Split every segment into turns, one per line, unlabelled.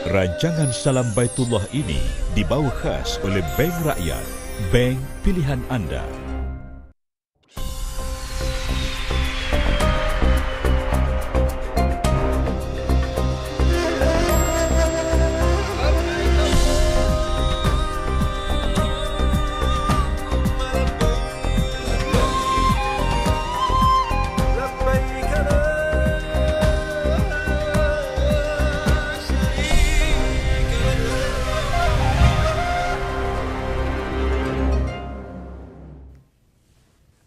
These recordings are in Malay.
Rancangan Salam Baitullah ini dibawa khas oleh Bank Rakyat, bank pilihan anda.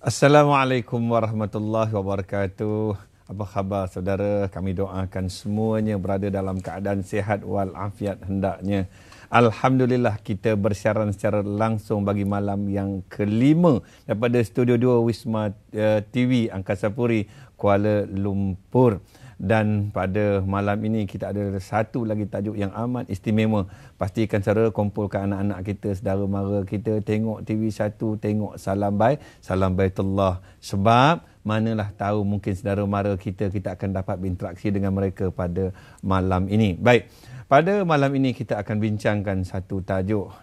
Assalamualaikum warahmatullahi wabarakatuh. Apa khabar saudara? Kami doakan semuanya berada dalam keadaan sihat walafiat hendaknya. Alhamdulillah kita bersiaran secara langsung bagi malam yang kelima daripada Studio 2 Wisma TV Angkasa Puri, Kuala Lumpur. Dan pada malam ini kita ada satu lagi tajuk yang amat istimewa. Pastikan saudara kumpulkan anak-anak kita, saudara mara kita, tengok TV1, tengok Salam Baitullah. Sebab manalah tahu mungkin saudara mara kita akan dapat berinteraksi dengan mereka pada malam ini. Baik, pada malam ini kita akan bincangkan satu tajuk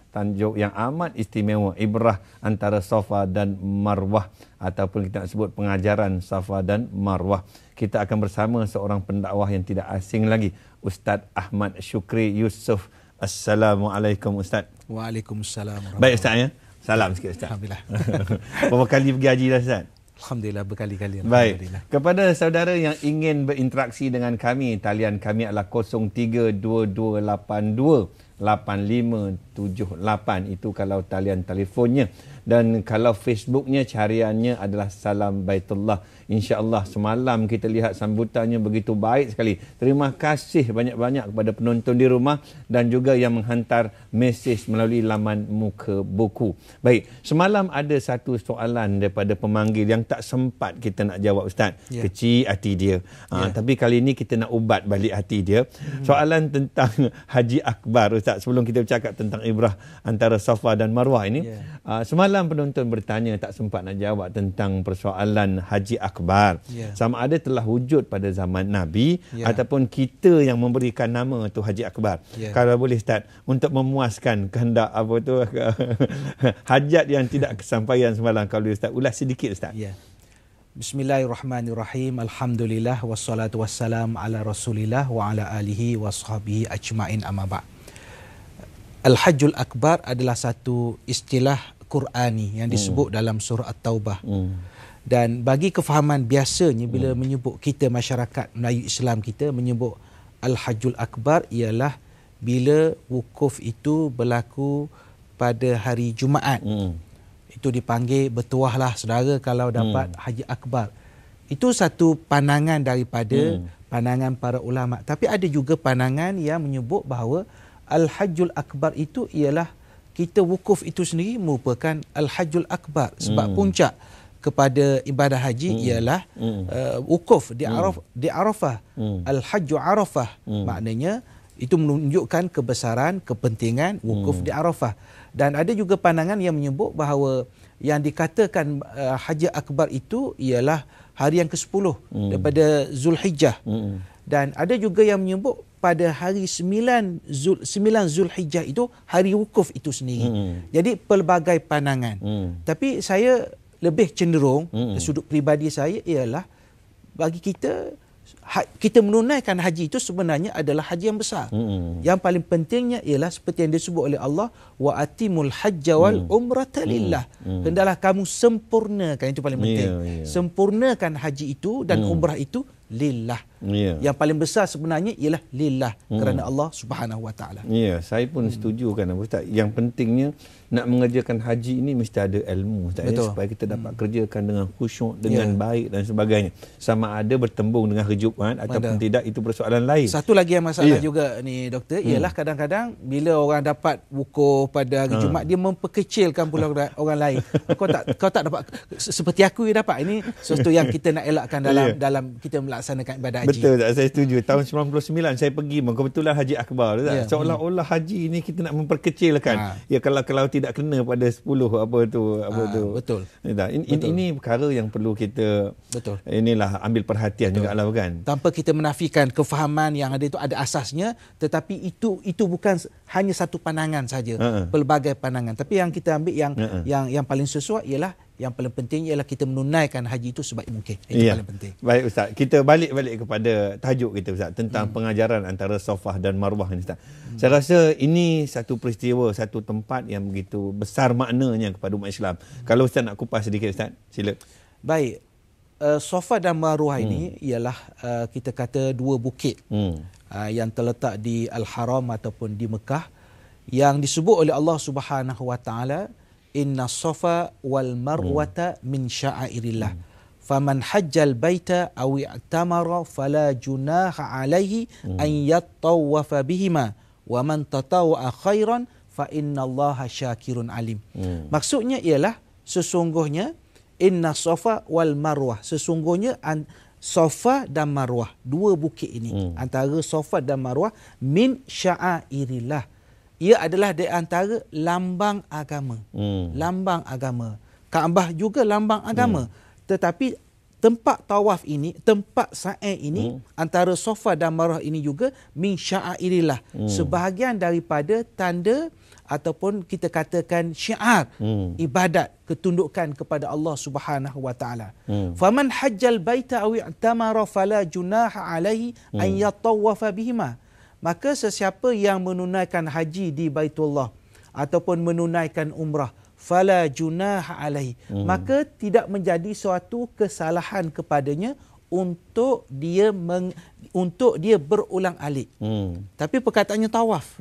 yang amat istimewa, ibrah antara Safa dan Marwah, ataupun kita nak sebut pengajaran Safa dan Marwah. Kita akan bersama seorang pendakwah yang tidak asing lagi, Ustaz Ahmad Syukri Yusof. Assalamualaikum Ustaz.
Waalaikumsalam.
Baik Ustaz ya. Salam sikit Ustaz.
Alhamdulillah.
Berapa kali pergi haji dah Ustaz?
Alhamdulillah, berkali-kali.
Baik. Kepada saudara yang ingin berinteraksi dengan kami, talian kami adalah 0322828578. Itu kalau talian telefonnya. Dan kalau Facebooknya, cariannya adalah Salam Baitullah. InsyaAllah semalam kita lihat sambutannya begitu baik sekali. Terima kasih banyak-banyak kepada penonton di rumah dan juga yang menghantar mesej melalui laman muka buku. Baik, semalam ada satu soalan daripada pemanggil yang tak sempat kita nak jawab Ustaz. Kecil hati dia. Tapi kali ini kita nak ubat balik hati dia. Soalan tentang Haji Akbar Ustaz. Sebelum kita bercakap tentang ibrah antara Safa dan Marwah ini. Semalam penonton bertanya, tak sempat nak jawab tentang persoalan Haji Akbar. Sama ada telah wujud pada zaman Nabi ataupun kita yang memberikan nama tu Haji Akbar. Kalau boleh Ustaz, untuk memuaskan kehendak apa tu hajat yang tidak kesampaian semalam, kalau Ustaz ulas sedikit Ustaz.
Bismillahirrahmanirrahim. Alhamdulillah wassalatu wassalam ala Rasulillah wa ala alihi wa sahbihi ajma'in, amma ba'. Al-Hajjul Akbar adalah satu istilah Qurani yang disebut dalam surah At-Taubah. Dan bagi kefahaman biasanya bila menyebut kita masyarakat Melayu Islam kita menyebut Al-Hajjul Akbar ialah bila wukuf itu berlaku pada hari Jumaat. Itu dipanggil bertuahlah saudara kalau dapat Haji Akbar. Itu satu pandangan daripada pandangan para ulama. Tapi ada juga pandangan yang menyebut bahawa Al-Hajjul Akbar itu ialah kita wukuf itu sendiri merupakan Al-Hajjul Akbar. Sebab puncak kepada ibadah haji ialah wukuf di Arafah. Al-Hajju Arafah. Maknanya itu menunjukkan kebesaran, kepentingan wukuf di Arafah. Dan ada juga pandangan yang menyebut bahawa yang dikatakan Haji Akbar itu ialah hari yang ke-10 daripada Zulhijjah. Dan ada juga yang menyebut pada hari 9 Zulhijjah itu hari wukuf itu sendiri. Jadi pelbagai pandangan. Tapi saya lebih cenderung sudut peribadi saya ialah bagi kita menunaikan haji itu sebenarnya adalah haji yang besar. Yang paling pentingnya ialah seperti yang disebut oleh Allah, wa atimul hajja wal umrata lillah. Hendaklah kamu sempurnakan, itu paling penting. Sempurnakan haji itu dan umrah itu lillah. Yang paling besar sebenarnya ialah lillah, kerana Allah Subhanahu wa taala.
Saya pun setuju kan Ustaz. Yang pentingnya nak mengerjakan haji ini mesti ada ilmu Ustaz, supaya kita dapat kerjakan dengan khusyuk, dengan baik dan sebagainya. Sama ada bertembung dengan kejupan ataupun tidak, itu persoalan lain.
Satu lagi yang masalah juga ni doktor ialah kadang-kadang bila orang dapat wukuf pada hari Jumaat, dia memperkecilkan pula orang lain. Kau tak dapat seperti aku yang dapat. Ini sesuatu yang kita nak elakkan dalam kita melaksanakan ibadah haji. haji.
Betul tak? Saya setuju. Tahun 99 saya pergi, kebetulan Haji Akbar tak? Seolah-olah haji ni kita nak memperkecilkan. Ya, kalau tidak kena pada 10
Betul.
Ini perkara yang perlu kita inilah ambil perhatian juga lah, kan.
Tanpa kita menafikan kefahaman yang ada itu ada asasnya, tetapi itu bukan hanya satu pandangan saja, pelbagai pandangan. Tapi yang kita ambil yang paling sesuai ialah yang paling penting ialah kita menunaikan haji itu sebaik mungkin. Itu paling penting.
Baik Ustaz, kita balik kepada tajuk kita Ustaz tentang pengajaran antara Safah dan Marwah ni Ustaz. Saya rasa ini satu peristiwa, satu tempat yang begitu besar maknanya kepada umat Islam. Kalau Ustaz nak kupas sedikit Ustaz, sila.
Baik. Safah dan Marwah ini ialah kita kata dua bukit yang terletak di Al-Haram ataupun di Mekah yang disebut oleh Allah Subhanahu Wa Taala, Inna Safa wal Marwata min sya'airillah. Faman hajjal baita aw i'tamara fala junaha alaihi an yattawafa bihima wa man tatawwa khairan fa innallaha syakirun alim. Maksudnya ialah sesungguhnya Inna Safa wal Marwah, sesungguhnya Safa dan Marwah, dua bukit ini antara Safa dan Marwah min sya'airillah. Ia adalah di antara lambang agama. Lambang agama. Kaabah juga lambang agama. Tetapi tempat tawaf ini, tempat sa'i ini, antara Safa dan Marwah ini juga min sya'airillah. Sebahagian daripada tanda ataupun kita katakan syiar ibadat, ketundukan kepada Allah Subhanahu Wa Taala. Faman hajjal baita aw i'tamara fala junaha alaihi an yatawafa bihima. Maka sesiapa yang menunaikan haji di Baitullah ataupun menunaikan umrah, fala junaha alaihi, maka tidak menjadi suatu kesalahan kepadanya untuk dia berulang-alik. Tapi perkataannya tawaf.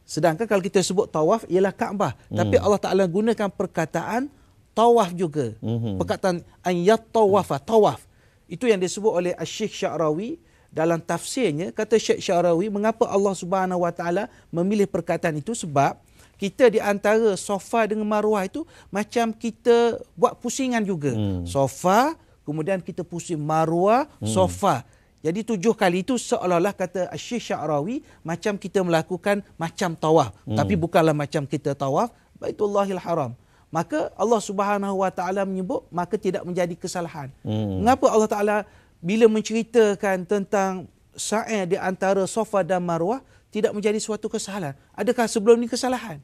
Sedangkan kalau kita sebut tawaf ialah Kaabah, tapi Allah Taala gunakan perkataan tawaf juga. Perkataan an yatawafa, tawaf. Itu yang disebut oleh Syekh Sya'rawi dalam tafsirnya. Kata Syekh Sya'rawi, mengapa Allah Subhanahu Wa Taala memilih perkataan itu? Sebab kita di antara Safa dengan Marwah itu macam kita buat pusingan juga. Safa, kemudian kita pusing Marwah, Safa. Jadi 7 kali itu seolah-olah kata Syekh Sya'rawi macam kita melakukan macam tawaf, tapi bukanlah macam kita tawaf Baitullahil Haram. Maka Allah Subhanahu Wa Taala menyebut, maka tidak menjadi kesalahan. Mengapa Allah Taala bila menceritakan tentang sa'i di antara Safa dan Marwah tidak menjadi suatu kesalahan? Adakah sebelum ini kesalahan?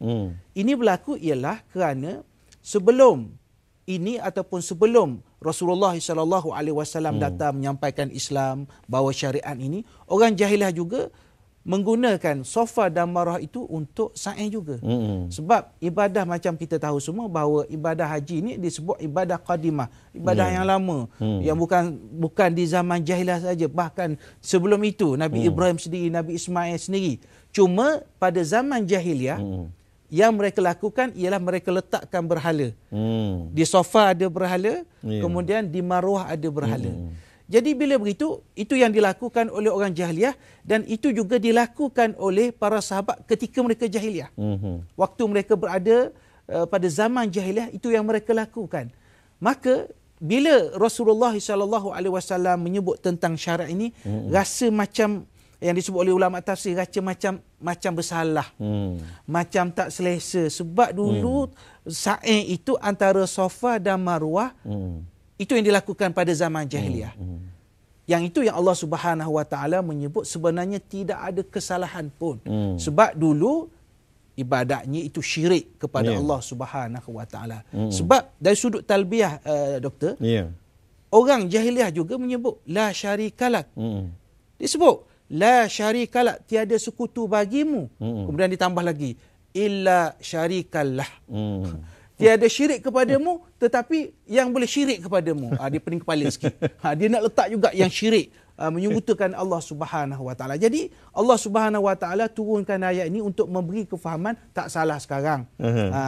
Ini berlaku ialah kerana sebelum ini ataupun sebelum Rasulullah SAW datang menyampaikan Islam, bawa syariat ini, orang jahiliah juga menggunakan Safa dan Marwah itu untuk sa'i juga. Sebab ibadah macam kita tahu semua bahawa ibadah haji ini disebut ibadah qadimah, ibadah yang lama, yang bukan di zaman jahiliah saja, bahkan sebelum itu Nabi Ibrahim sendiri, Nabi Ismail sendiri. Cuma pada zaman jahiliah yang mereka lakukan ialah mereka letakkan berhala. Di Safa ada berhala, kemudian di Marwah ada berhala. Jadi bila begitu, itu yang dilakukan oleh orang jahiliah dan itu juga dilakukan oleh para sahabat ketika mereka jahiliah. Waktu mereka berada pada zaman jahiliah, itu yang mereka lakukan. Maka bila Rasulullah SAW menyebut tentang syarat ini, rasa macam yang disebut oleh ulama tafsir, rasa macam bersalah, macam tak selesa. Sebab dulu sa'i itu antara Safa dan Marwah, itu yang dilakukan pada zaman jahiliah. Yang itu yang Allah Subhanahu Wa Taala menyebut sebenarnya tidak ada kesalahan pun. Sebab dulu ibadatnya itu syirik kepada Allah Subhanahu Wa Taala. Sebab dari sudut talbiyah, doktor, orang jahiliah juga menyebut la syarikalak. Disebut la syarikalak, tiada sekutu bagimu. Kemudian ditambah lagi illa syarikallah. Tiada syirik kepadamu, tetapi yang boleh syirik kepadamu. Dia pening kepala sikit. Dia nak letak juga yang syirik, menyebutkan Allah Subhanahu Wa Taala. Jadi Allah Subhanahu Wa Taala turunkan ayat ini untuk memberi kefahaman tak salah sekarang.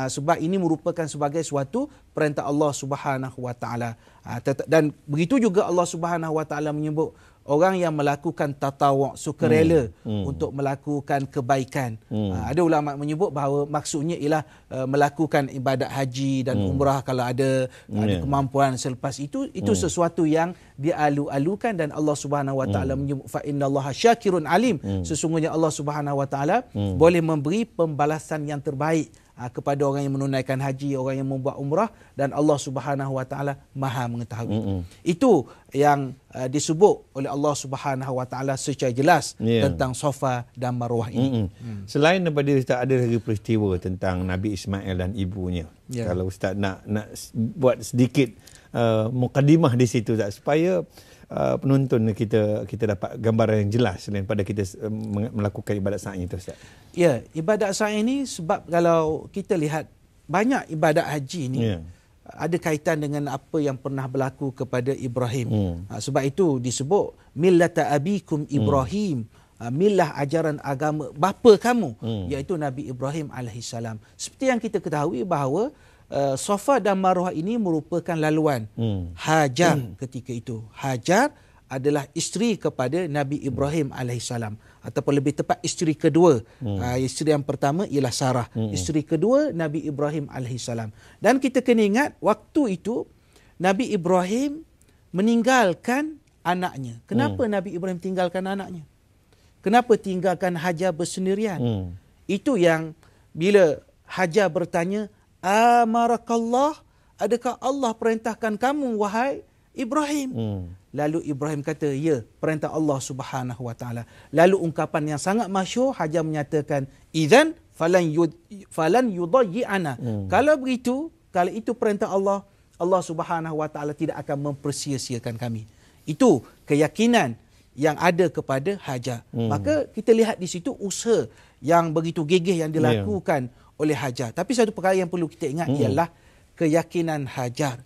Sebab ini merupakan sebagai suatu perintah Allah Subhanahu Wa Taala. Dan begitu juga Allah Subhanahu Wa Taala menyebut orang yang melakukan tatawuk, sukarela untuk melakukan kebaikan. Ada ulama menyebut bahawa maksudnya ialah melakukan ibadat haji dan umrah kalau ada kemampuan selepas itu sesuatu yang dialu-alukan, dan Allah Subhanahu wa taala menyebut fa innallaha syakirun alim. Sesungguhnya Allah Subhanahu wa taala boleh memberi pembalasan yang terbaik kepada orang yang menunaikan haji, orang yang membuat umrah, dan Allah Subhanahu wa taala Maha mengetahui. Itu yang disebut oleh Allah Subhanahu wa taala secara jelas tentang Safa dan Marwah ini.
Selain daripada Ustaz, ada lagi peristiwa tentang Nabi Ismail dan ibunya. Kalau Ustaz nak buat sedikit mukadimah di situ Ustaz, supaya penonton kita dapat gambaran yang jelas daripada kita melakukan ibadat sa'i itu Ustaz.
Ya, ibadat sa'i ini sebab kalau kita lihat banyak ibadat haji ini ada kaitan dengan apa yang pernah berlaku kepada Ibrahim. Sebab itu disebut millata abikum Ibrahim, milah ajaran agama bapa kamu, iaitu Nabi Ibrahim alaihissalam. Seperti yang kita ketahui bahawa Safa dan Marwah ini merupakan laluan Hajar ketika itu. Hajar adalah isteri kepada Nabi Ibrahim alaihissalam, ataupun lebih tepat isteri kedua. Isteri yang pertama ialah Sarah, isteri kedua Nabi Ibrahim alaihissalam. Dan kita kena ingat waktu itu Nabi Ibrahim meninggalkan anaknya. Kenapa Nabi Ibrahim tinggalkan anaknya? Kenapa tinggalkan Hajar bersendirian? Itu yang bila Hajar bertanya, amarakallah, adakah Allah perintahkan kamu wahai Ibrahim? Lalu Ibrahim kata, ya, perintah Allah Subhanahu wa taala. Lalu ungkapan yang sangat masyhur, Hajar menyatakan, idzan falan yudayyi'ana. Kalau begitu, kalau itu perintah Allah, Allah Subhanahu wa taala tidak akan mempersia-siakan kami. Itu keyakinan yang ada kepada Hajar. Maka kita lihat di situ usaha yang begitu gigih yang dilakukan oleh Hajar. Tapi satu perkara yang perlu kita ingat ialah keyakinan Hajar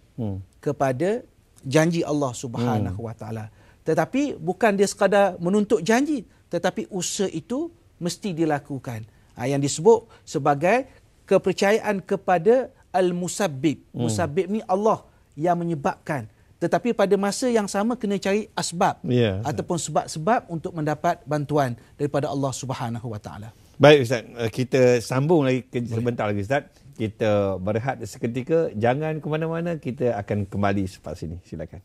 kepada janji Allah Subhanahu wa taala. Tetapi bukan dia sekadar menuntut janji, tetapi usaha itu mesti dilakukan. Yang disebut sebagai kepercayaan kepada al-musabbib. Musabbib ni Allah yang menyebabkan. Tetapi pada masa yang sama kena cari asbab ataupun sebab-sebab untuk mendapat bantuan daripada Allah Subhanahu wa taala.
Baik Ustaz, kita sambung lagi sebentar lagi Ustaz. Kita berehat seketika, jangan ke mana-mana, kita akan kembali selepas ini. Silakan.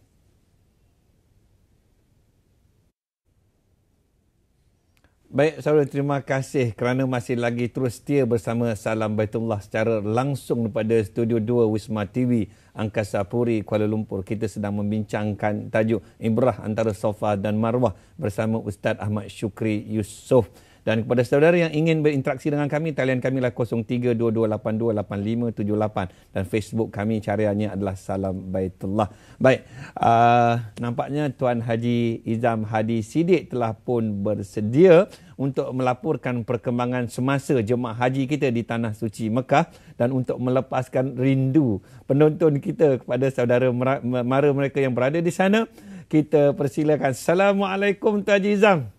Baik saudara, terima kasih kerana masih lagi terus setia bersama Salam Baitullah secara langsung daripada Studio 2 Wisma TV Angkasa Puri, Kuala Lumpur. Kita sedang membincangkan tajuk Ibrah antara Safa dan Marwah bersama Ustaz Ahmad Syukri Yusof. Dan kepada saudara yang ingin berinteraksi dengan kami, talian kami lah 0322828578 dan Facebook kami cariannya adalah Salam Baitullah. Baik, nampaknya Tuan Haji Izam Hadi Siddiq telah pun bersedia untuk melaporkan perkembangan semasa jemaah haji kita di Tanah Suci Mekah dan untuk melepaskan rindu penonton kita kepada saudara mara mereka yang berada di sana. Kita persilakan. Assalamualaikum Tuan Haji Izam.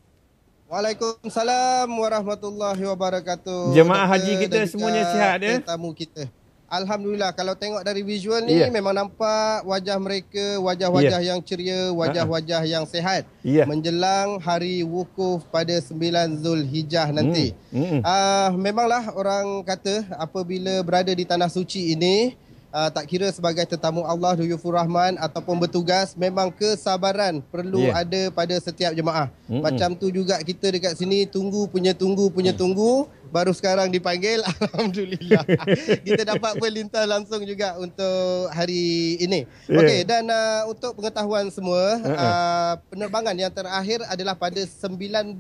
Waalaikumsalam warahmatullahi wabarakatuh.
Jemaah haji kita semuanya sihat ya?
Tamu kita. Alhamdulillah, kalau tengok dari visual ni memang nampak wajah mereka, wajah-wajah yang ceria, wajah-wajah yang sihat menjelang hari wukuf pada 9 Zulhijjah nanti. Memanglah orang kata apabila berada di Tanah Suci ini, tak kira sebagai tetamu Allah, Duyufur Rahman ataupun bertugas, memang kesabaran perlu ada pada setiap jemaah. Macam tu juga kita dekat sini tunggu, baru sekarang dipanggil. Alhamdulillah. Kita dapat berlintas langsung juga untuk hari ini. Okey, dan untuk pengetahuan semua, penerbangan yang terakhir adalah pada 19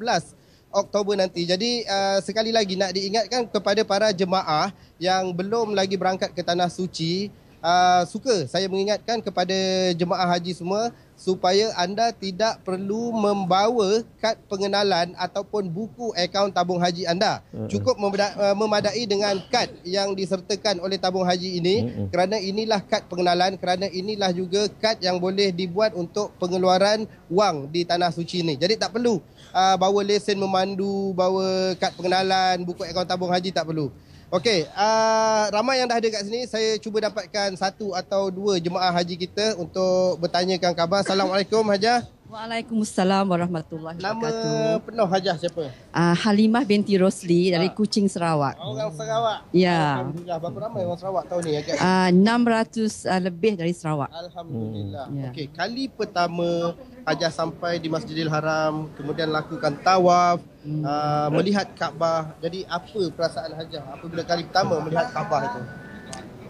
Oktober nanti. Jadi sekali lagi nak diingatkan kepada para jemaah yang belum lagi berangkat ke Tanah Suci, suka saya mengingatkan kepada jemaah haji semua supaya anda tidak perlu membawa kad pengenalan ataupun buku akaun tabung haji anda. Cukup memadai dengan kad yang disertakan oleh tabung haji ini, kerana inilah kad pengenalan, kerana inilah juga kad yang boleh dibuat untuk pengeluaran wang di Tanah Suci ini. Jadi tak perlu bawa lesen memandu, bawa kad pengenalan, buku akaun tabung haji, tak perlu. Okey, ramai yang dah ada kat sini. Saya cuba dapatkan satu atau dua jemaah haji kita untuk bertanyakan khabar. Assalamualaikum Hajar.
Waalaikumsalam warahmatullahi wabarakatuh.
Nama penuh Hajah siapa?
Halimah binti Rosli dari Kuching, Sarawak.
Orang Sarawak.
Ya.
Alhamdulillah. Berapa ramai orang Sarawak tahun ni?
600 lebih dari Sarawak.
Alhamdulillah.
Ya.
Okey, kali pertama Hajah sampai di Masjidil Haram, kemudian lakukan tawaf, melihat Kaabah. Jadi apa perasaan Hajah apabila kali pertama melihat Kaabah itu?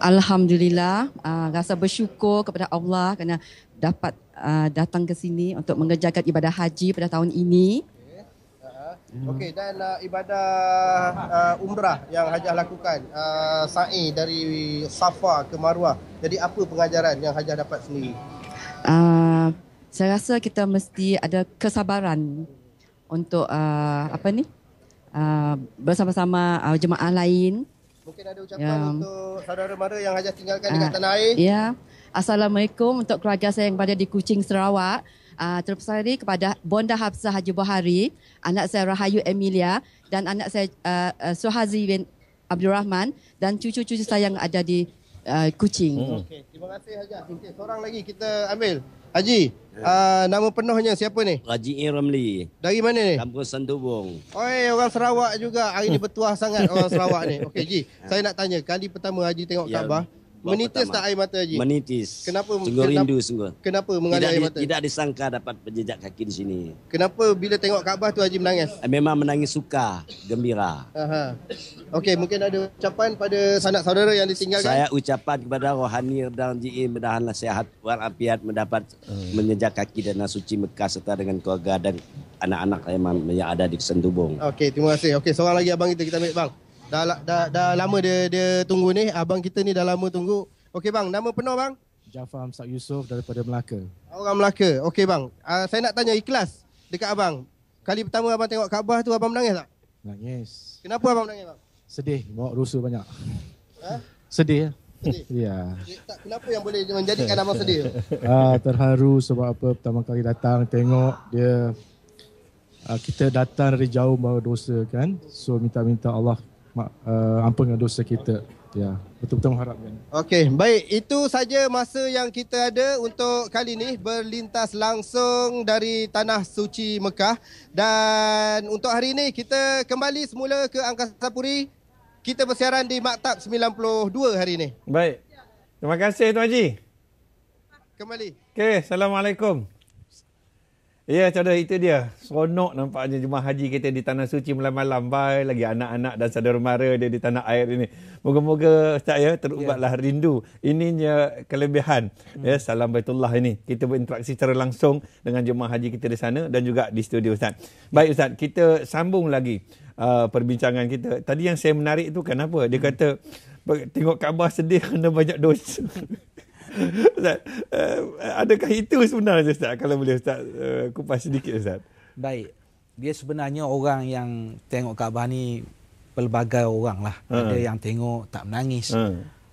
Alhamdulillah, rasa bersyukur kepada Allah kerana dapat datang ke sini untuk mengerjakan ibadah haji pada tahun ini.
Okey, dan ibadah umrah yang Hajah lakukan, sa'i dari Safa ke Marwah. Jadi apa pengajaran yang Hajah dapat sendiri?
Saya rasa kita mesti ada kesabaran untuk bersama-sama jemaah lain.
Mungkin ada ucapan untuk saudara mara yang Hajah tinggalkan dekat tanah air.
Ya. Assalamualaikum untuk keluarga saya yang berada di Kuching, Sarawak. Terutama kepada Bonda Hafsah Haji Buhari, anak saya Rahayu Emilia dan anak saya Suhazi bin Abdul Rahman dan cucu-cucu saya yang ada di Kuching.
Okey, terima kasih Hajah. Okey, seorang lagi kita ambil. Haji, nama penuhnya siapa ni?
Haji Ramli.
Dari mana ni?
Kampung Sandubong.
Oi, orang Sarawak juga. Hari ni bertuah sangat orang Sarawak ni. Okey, Ji. Saya nak tanya, kali pertama Haji tengok Kaabah, menitis tak air mata Haji?
Menitis.
Kenapa?
Sungguh rindu sungguh.
Kenapa mengalir air mata?
Tidak disangka dapat berjejak kaki di sini.
Kenapa bila tengok Kaabah tu Haji menangis?
Memang menangis suka, gembira.
Aha. Okey, mungkin ada ucapan pada sanak saudara yang ditinggalkan.
Saya ucapan kepada rohani dan ji'i mudahanlah sehat walafiat mendapat menjejak kaki dan suci Mekah serta dengan keluarga dan anak-anak yang ada di Sandubong.
Okey, terima kasih. Okey, seorang lagi abang kita ambil bang. Dah lama dia tunggu ni. Abang kita ni dah lama tunggu. Okey bang, nama penuh bang?
Jafar Hamzat Yusof daripada Melaka.
Orang Melaka. Okey bang, saya nak tanya ikhlas dekat abang. Kali pertama abang tengok Kaabah tu abang menangis tak?
Nangis.
Kenapa abang menangis bang?
Sedih, bawa dosa banyak.
Ha?
Sedih.
Sedih?
Ya.
Tak, kenapa yang boleh menjadikan abang sedih?
Terharu sebab apa pertama kali datang tengok dia, kita datang dari jauh bawa dosa kan. So minta Allah ampunkan dosa kita. Ya, betul-betul mengharapkan. Okey,
baik. Itu saja masa yang kita ada untuk kali ini berlintas langsung dari Tanah Suci Mekah. Dan untuk hari ini kita kembali semula ke Angkasa Puri. Kita bersiaran di Maktab 92 hari ini.
Baik. Terima kasih Tuan Haji.
Kembali.
Okey, Assalamualaikum. Ya, saudara, itu dia. Seronok nampaknya jemaah haji kita di Tanah Suci malam-malam. Baik lagi anak-anak dan saudara mara dia di tanah air ini. Moga-moga Ustaz ya, terubatlah rindu. Ininya kelebihan ya Salam Baitullah ini. Kita berinteraksi secara langsung dengan jemaah haji kita di sana dan juga di studio Ustaz. Baik Ustaz, kita sambung lagi perbincangan kita. Tadi yang saya menarik itu kenapa? Dia kata tengok Kaabah sedih kerana banyak dosa. Ustaz, adakah itu sebenarnya Ustaz? Kalau boleh Ustaz kupas sedikit Ustaz.
Baik. Dia sebenarnya orang yang tengok Kaabah ni pelbagai orang lah. Ada yang tengok tak menangis.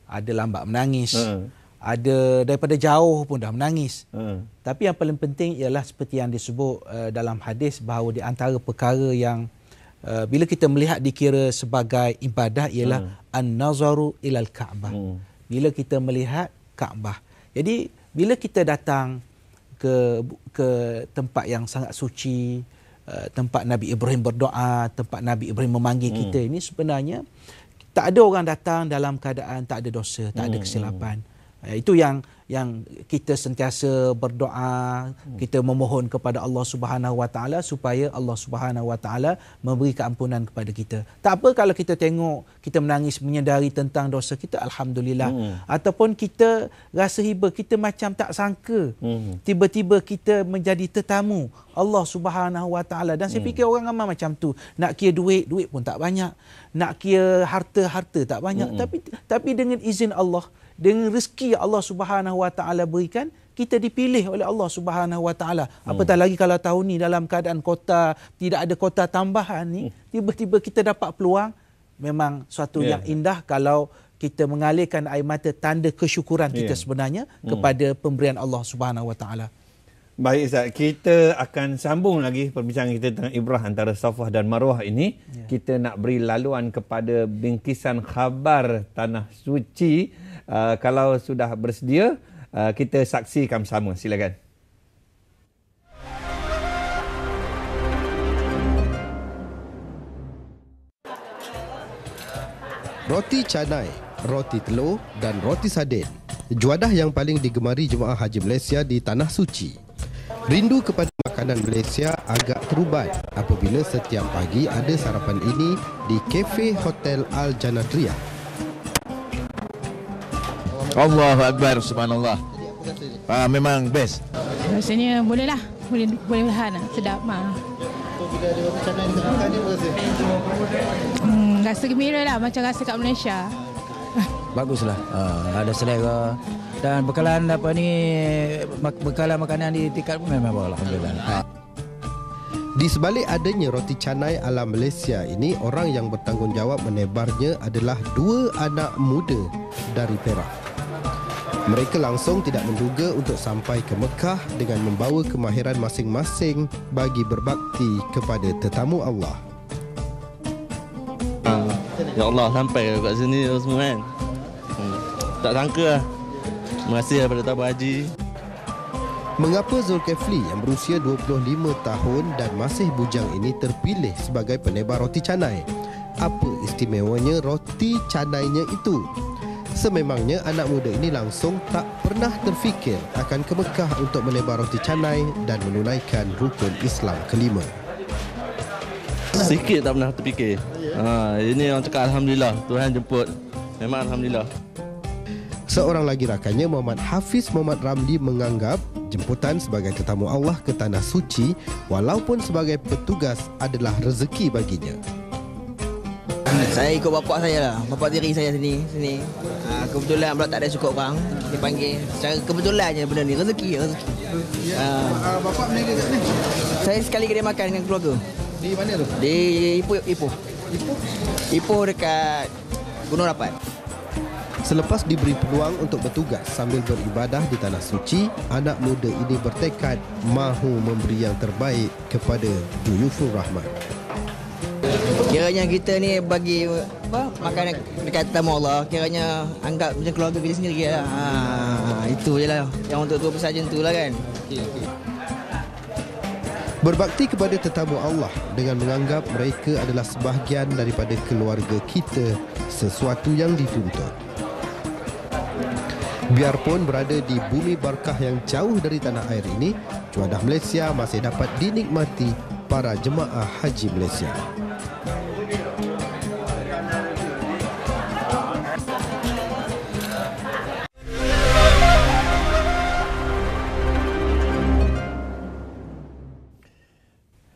Ada lambat menangis. Ada daripada jauh pun dah menangis. Tapi yang paling penting ialah seperti yang disebut dalam hadis bahawa di antara perkara yang bila kita melihat dikira sebagai ibadah ialah an-nazaru ilal Kaabah. Bila kita melihat Kaabah. Jadi bila kita datang ke tempat yang sangat suci, tempat Nabi Ibrahim berdoa, tempat Nabi Ibrahim memanggil kita, ini sebenarnya tak ada orang datang dalam keadaan tak ada dosa, tak ada kesilapan. Itu yang kita sentiasa berdoa, kita memohon kepada Allah Subhanahu Wa Taala supaya Allah Subhanahu Wa Taala memberi keampunan kepada kita. Tak apa kalau kita tengok kita menangis menyedari tentang dosa kita, alhamdulillah. Ataupun kita rasa hiba, kita macam tak sangka. Tiba-tiba kita menjadi tetamu Allah Subhanahu Wa Taala. Dan saya fikir orang ramai macam tu. Nak kira duit pun tak banyak. Nak kira harta tak banyak. Tapi dengan izin Allah, dengan rezeki Allah Subhanahu Wa Taala berikan, kita dipilih oleh Allah Subhanahu Wa Taala. Apatah lagi kalau tahun ni dalam keadaan kota, tidak ada kota tambahan ni, tiba-tiba kita dapat peluang, memang suatu yang indah kalau kita mengalirkan air mata, tanda kesyukuran kita sebenarnya kepada pemberian Allah Subhanahu Wa Taala.
Baik Ustaz, kita akan sambung lagi perbincangan kita tentang ibrah antara Safah dan Marwah ini. Kita nak beri laluan kepada bingkisan khabar Tanah Suci. Kalau sudah bersedia, kita saksikan bersama. Silakan.
roti canai, roti telur dan roti sardin. Juadah yang paling digemari jemaah haji Malaysia di Tanah Suci. Rindu kepada makanan Malaysia agak terubat apabila setiap pagi ada sarapan ini di Cafe Hotel Al Janadria.
Allahu Akbar, subhanallah. Memang best.
Rasanya boleh lah. Boleh tahan lah. Sedap.
Bila ada roti canai ni makan ni apa rasa?
Rasa gembira lah. Macam rasa kat Malaysia.
Baguslah. Ada selera. Dan bekalan bekalan makanan di tingkat pun memang bagus, alhamdulillah.
Di sebalik adanya roti canai ala Malaysia ini, orang yang bertanggungjawab menebarnya adalah 2 anak muda dari Perak. Mereka langsung tidak menduga untuk sampai ke Mekah dengan membawa kemahiran masing-masing bagi berbakti kepada tetamu Allah.
Ya Allah, sampai kat sini semua kan. Tak sangka lah. Terima kasih kepada tabung haji.
Mengapa Zulkifli yang berusia 25 tahun dan masih bujang ini terpilih sebagai penebar roti canai? Apa istimewanya roti canainya itu? Sememangnya anak muda ini langsung tak pernah terfikir akan ke Mekah untuk menebar roti canai dan menunaikan rukun Islam kelima.
Sikit tak pernah terfikir. Ini orang cakap alhamdulillah, Tuhan jemput. Memang alhamdulillah.
Seorang lagi rakannya, Muhammad Hafiz Muhammad Ramli, menganggap jemputan sebagai tetamu Allah ke Tanah Suci walaupun sebagai petugas adalah rezeki baginya.
Saya ikut bapak saya lah. Bapak tiri saya sini. Kebetulan pula tak ada cukup orang. Dipanggil. Secara kebetulannya benda ni. Rezeki.
Bapak meniaga kat ni?
Saya sekali kedai makan dengan keluarga.
Di mana tu?
Di Ipoh. Ipoh dekat Gunung Rapat.
Selepas diberi peluang untuk bertugas sambil beribadah di Tanah Suci, anak muda ini bertekad mahu memberi yang terbaik kepada Duyufur Rahman.
Kiranya kita ni bagi makanan dekat tetamu Allah, kiranya anggap macam keluarga kita sendiri lah. Itu je lah. Yang untuk tu pesanan tu lah kan.
Berbakti kepada tetamu Allah dengan menganggap mereka adalah sebahagian daripada keluarga kita, sesuatu yang dituntut. Biarpun berada di bumi berkah yang jauh dari tanah air ini, juadah Malaysia masih dapat dinikmati para jemaah haji Malaysia.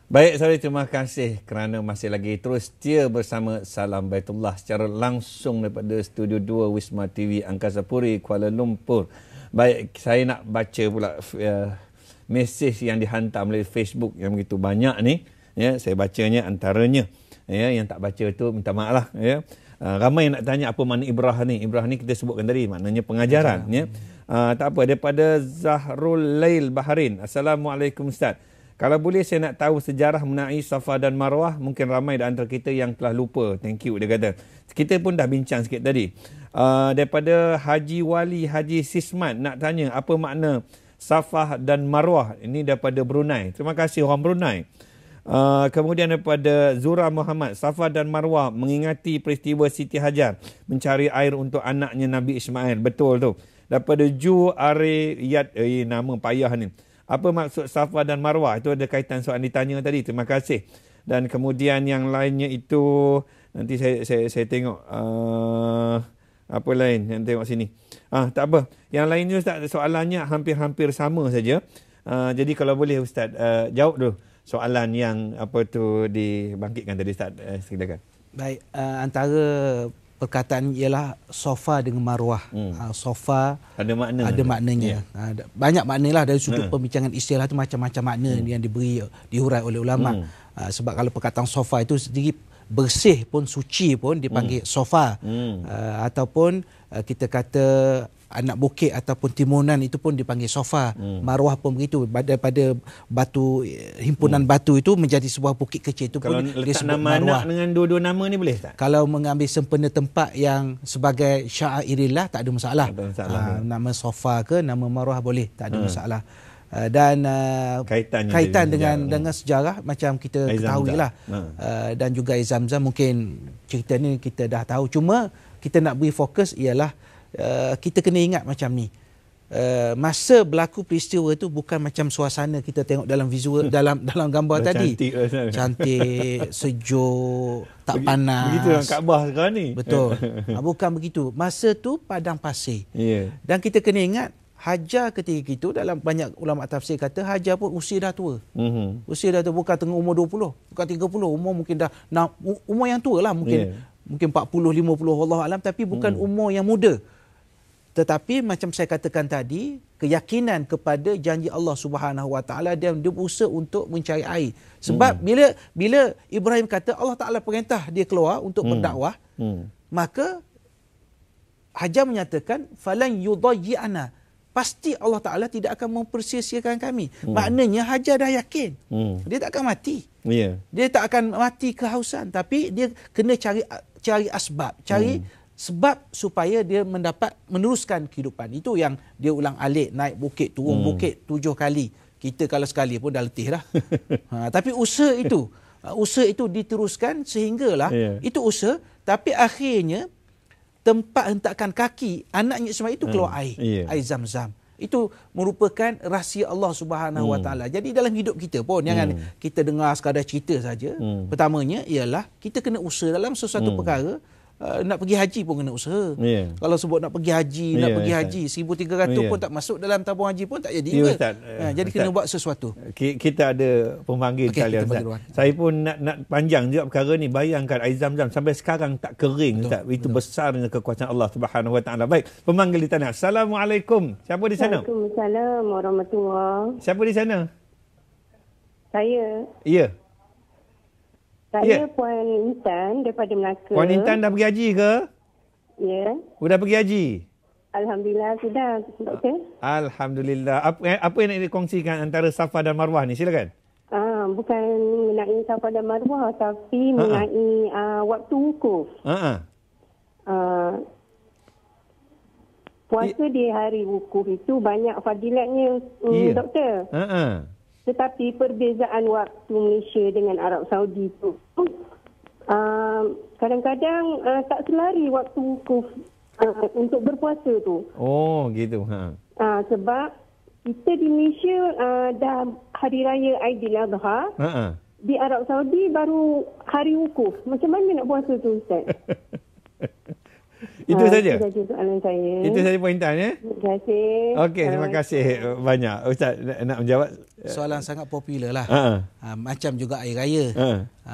Baik, saudara, terima kasih kerana masih lagi terus setia bersama Salam Baitullah secara langsung daripada Studio 2 Wisma TV Angkasa Puri, Kuala Lumpur. Baik, saya nak baca pula mesej yang dihantar melalui Facebook yang begitu banyak ni. Ya, saya bacanya antaranya. Ya, yang tak baca tu minta maaf lah. Ya. Ramai yang nak tanya apa makna ibrah ni. Ibrah ni kita sebutkan tadi, maknanya pengajaran. Ya. Tak apa, daripada Zahrul Lail Baharin. Assalamualaikum Ustaz. Kalau boleh saya nak tahu sejarah mengenai Safa dan Marwah. Mungkin ramai di antara kita yang telah lupa. Thank you, dia kata. Kita pun dah bincang sikit tadi. Daripada Haji Wali Haji Sismat nak tanya apa makna Safa dan Marwah. Ini daripada Brunei. Terima kasih orang Brunei. Kemudian daripada Zura Muhammad, Safa dan Marwah mengingati peristiwa Siti Hajar mencari air untuk anaknya Nabi Ismail. Betul tu. Daripada Ju Ariyat, nama payah ni. Apa maksud Safa dan Marwah? Itu ada kaitan soalan ditanya tadi. Terima kasih. Dan kemudian yang lainnya itu nanti saya tengok apa lain yang tengok sini. Tak apa. Yang lainnya Ustaz, soalannya hampir-hampir sama saja. Jadi kalau boleh Ustaz jawab dulu soalan yang apa tu dibangkitkan tadi Ustaz, silakan.
Baik, antara perkataan ialah Safa dengan Marwah. Safa
ada
maknanya. Banyak maknalah dari sudut pembincangan istilah tu, macam-macam makna yang dihurai oleh ulama. Sebab kalau perkataan Safa itu sendiri bersih pun, suci pun dipanggil Safa. Ataupun kita kata anak bukit ataupun timunan itu pun dipanggil Safa. Marwah pun begitu, daripada batu, himpunan batu itu menjadi sebuah bukit kecil itu
kalau
pun
disebut nama Marwah. Anak dengan dua-dua nama ni boleh tak?
Kalau mengambil sempena tempat yang sebagai syairillah tak ada masalah.
Tak ada masalah.
Nama Safa ke nama Marwah boleh, tak ada masalah. Dan
kaitan
dengan sejarah macam kita ketahui lah. Dan juga air Zam-Zam mungkin cerita ni kita dah tahu. Cuma kita nak beri fokus ialah kita kena ingat macam ni. Masa berlaku peristiwa tu bukan macam suasana kita tengok dalam visual dalam gambar tadi. Cantik, sejuk, tak panas.
Begitu dalam Kaabah sekarang ni.
Betul. Bukan begitu. Masa tu padang pasir. Dan kita kena ingat Hajar ketika itu, dalam banyak ulama tafsir kata Hajar pun usia dah tua. Usia dah tua, bukan tengah umur 20, bukan 30, umur mungkin dah umur yang tua lah, mungkin 40, 50 Allah alam, tapi bukan umur yang muda. Tetapi macam saya katakan tadi, keyakinan kepada janji Allah Subhanahu Wa Taala, dia berusaha untuk mencari air. Sebab bila Ibrahim kata Allah Taala perintah dia keluar untuk berdakwah, maka Hajar menyatakan falan yudayyi'ana, pasti Allah Ta'ala tidak akan mempersia-siakan kami. Maknanya Hajar dah yakin. Dia tak akan mati. Dia tak akan mati kehausan. Tapi dia kena cari asbab. Cari sebab supaya dia mendapat meneruskan kehidupan. Itu yang dia ulang alik, naik bukit, turun bukit 7 kali. Kita kalau sekali pun dah letih dah. Tapi usaha itu diteruskan sehinggalah itu usaha. Tapi akhirnya tempat hentakan kaki anaknya Ismail itu keluar air Zam-Zam. Itu merupakan rahsia Allah Subhanahu Wa Taala. Jadi dalam hidup kita pun jangan kita dengar sekadar cerita saja. Pertamanya ialah kita kena usaha dalam sesuatu perkara. Nak pergi haji pun kena usaha. Kalau sebut nak pergi haji, 1,300 pun tak masuk dalam tabung haji pun tak jadi. Jadi kena buat sesuatu.
Kita ada pemanggil kalian, Ustaz. Saya pun nak panjang juga perkara ni. Bayangkan air Zam-Zam sampai sekarang tak kering, Ustaz. Itu besarnya kekuasaan Allah Subhanahu Wa Taala. Baik, pemanggil di tanah. Assalamualaikum. Siapa di sana?
Waalaikumsalam warahmatullahi.
Siapa di sana?
Saya.
Ya.
Saya Puan Intan daripada Melaka.
Puan Intan dah pergi haji ke?
Ya.
Sudah pergi haji?
Alhamdulillah sudah, Doktor.
Alhamdulillah. Apa yang nak dikongsikan antara Safa dan Marwah ni? Silakan.
Bukan mengenai Safa dan Marwah, tapi mengenai waktu wukuf. Puasa di hari wukuf itu banyak fadilatnya, Doktor. Tetapi perbezaan waktu Malaysia dengan Arab Saudi itu kadang-kadang tak selari waktu wukuf untuk berpuasa tu.
Oh, gitu.
Sebab kita di Malaysia dah hari raya Aidiladha. Di Arab Saudi baru hari wukuf. Macam mana nak puasa tu, Ustaz?
Itu saja?
Itu saja soalan saya.
Itu saja pointan, ya?
Terima kasih.
Okey, terima kasih banyak. Ustaz nak menjawab?
Soalan sangat popular lah. Macam juga Hari Raya.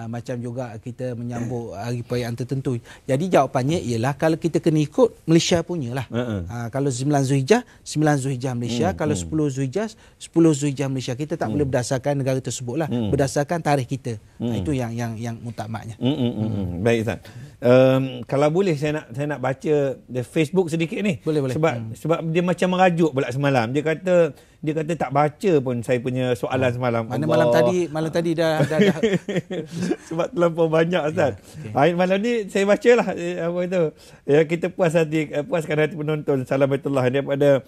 Macam juga kita menyambut hari perayaan tertentu. Jadi jawapannya ialah kalau kita kena ikut Malaysia punya lah. Kalau 9 Zulhijjah, 9 Zulhijjah Malaysia. Kalau 10 Zulhijjah, 10 Zulhijjah Malaysia. Kita tak boleh berdasarkan negara tersebut lah. Berdasarkan tarikh kita. Itu yang mutamaknya.
Baik, Ustaz. Kalau boleh saya nak baca Facebook sedikit ni.
Boleh.
Sebab dia macam merajuk pula semalam. Dia kata tak baca pun saya punya soalan semalam.
Mana malam tadi dah
sebab terlampau banyak, Ustaz. Malam ni saya bacalah apa itu. Ya, kita puaskan hati penonton. Assalamualaikum daripada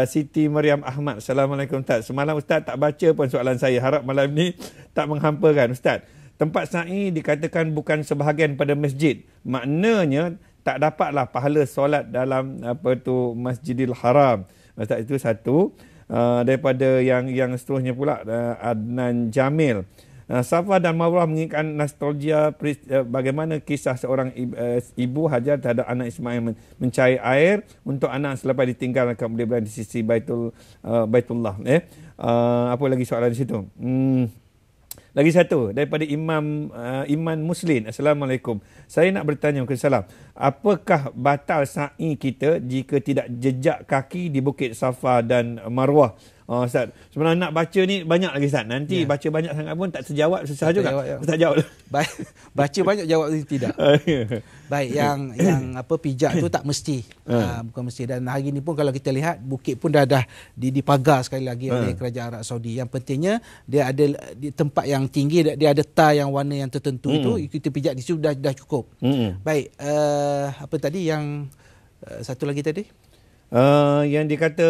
Siti Mariam Ahmad. Assalamualaikum, Ustaz. Semalam Ustaz tak baca pun soalan saya. Harap malam ni tak menghampakan, Ustaz. Tempat sa'i dikatakan bukan sebahagian pada masjid. Maknanya tak dapatlah pahala solat dalam Masjidil Haram. Ustaz, itu satu. Daripada yang seterusnya pula, Adnan Jamil. Safa dan Marwah mengingatkan nostalgia bagaimana kisah seorang ibu Hajar terhadap anak Ismail mencari air untuk anak selepas ditinggalkan boleh berada di sisi Baitullah. Apa lagi soalan di situ? Lagi satu daripada Iman Muslim. Assalamualaikum. Saya nak bertanya, Waalaikumsalam. Apakah batal sa'i kita jika tidak jejak kaki di Bukit Safa dan Marwah? Ustaz, sebenarnya nak baca ni banyak lagi, Ustaz. Nanti baca banyak sangat pun tak terjawab, susah juga. Ustaz jawab.
Baca banyak, jawab tidak. Baik, yang pijak tu tak mesti. Bukan mesti. Dan hari ni pun kalau kita lihat bukit pun dah dipagar sekali lagi oleh kerajaan Arab Saudi. Yang pentingnya dia ada di tempat yang tinggi, dia ada tar yang warna yang tertentu itu kita pijak di situ dah cukup. Baik, apa tadi yang satu lagi tadi?
Yang dikata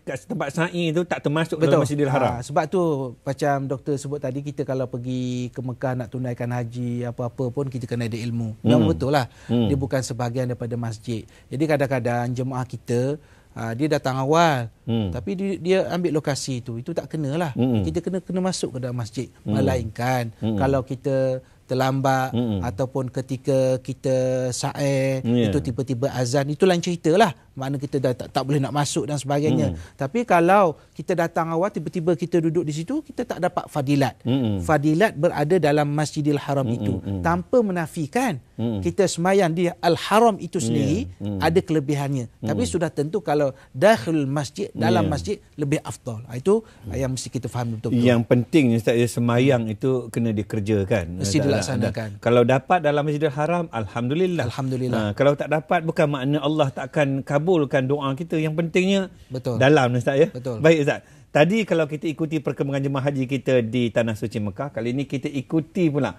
kat tempat sa'i tu tak termasuk dalam Masjidil Haram.
Sebab tu macam doktor sebut tadi, kita kalau pergi ke Mekah nak tunaikan haji apa-apa pun kita kena ada ilmu. Memang betul lah. Dia bukan sebahagian daripada masjid. Jadi kadang-kadang jemaah kita dia datang awal tapi dia ambil lokasi itu tak kenalah. Kita kena masuk ke dalam masjid. Melainkan kalau kita terlambat ataupun ketika kita sa'i itu tiba-tiba azan, itu lain cerita lah. Makna kita dah tak boleh nak masuk dan sebagainya. Tapi kalau kita datang awal tiba-tiba kita duduk di situ, kita tak dapat fadilat. Fadilat berada dalam Masjidil Haram itu, tanpa menafikan kita semayang di Al-Haram itu sendiri ada kelebihannya. Tapi sudah tentu kalau dakhil masjid, dalam masjid lebih afdal. Itu yang mesti kita faham betul-betul.
Yang penting Ustaz, semayang itu kena dikerjakan.
Mesti dilaksanakan.
Kalau dapat dalam Masjidil Haram, alhamdulillah. Kalau tak dapat, bukan makna Allah tak akan kabulkan doa kita. Yang pentingnya dalam Ustaz ya.
Betul.
Baik Ustaz. Tadi kalau kita ikuti perkembangan jemaah haji kita di Tanah Suci Mekah, kali ini kita ikuti pula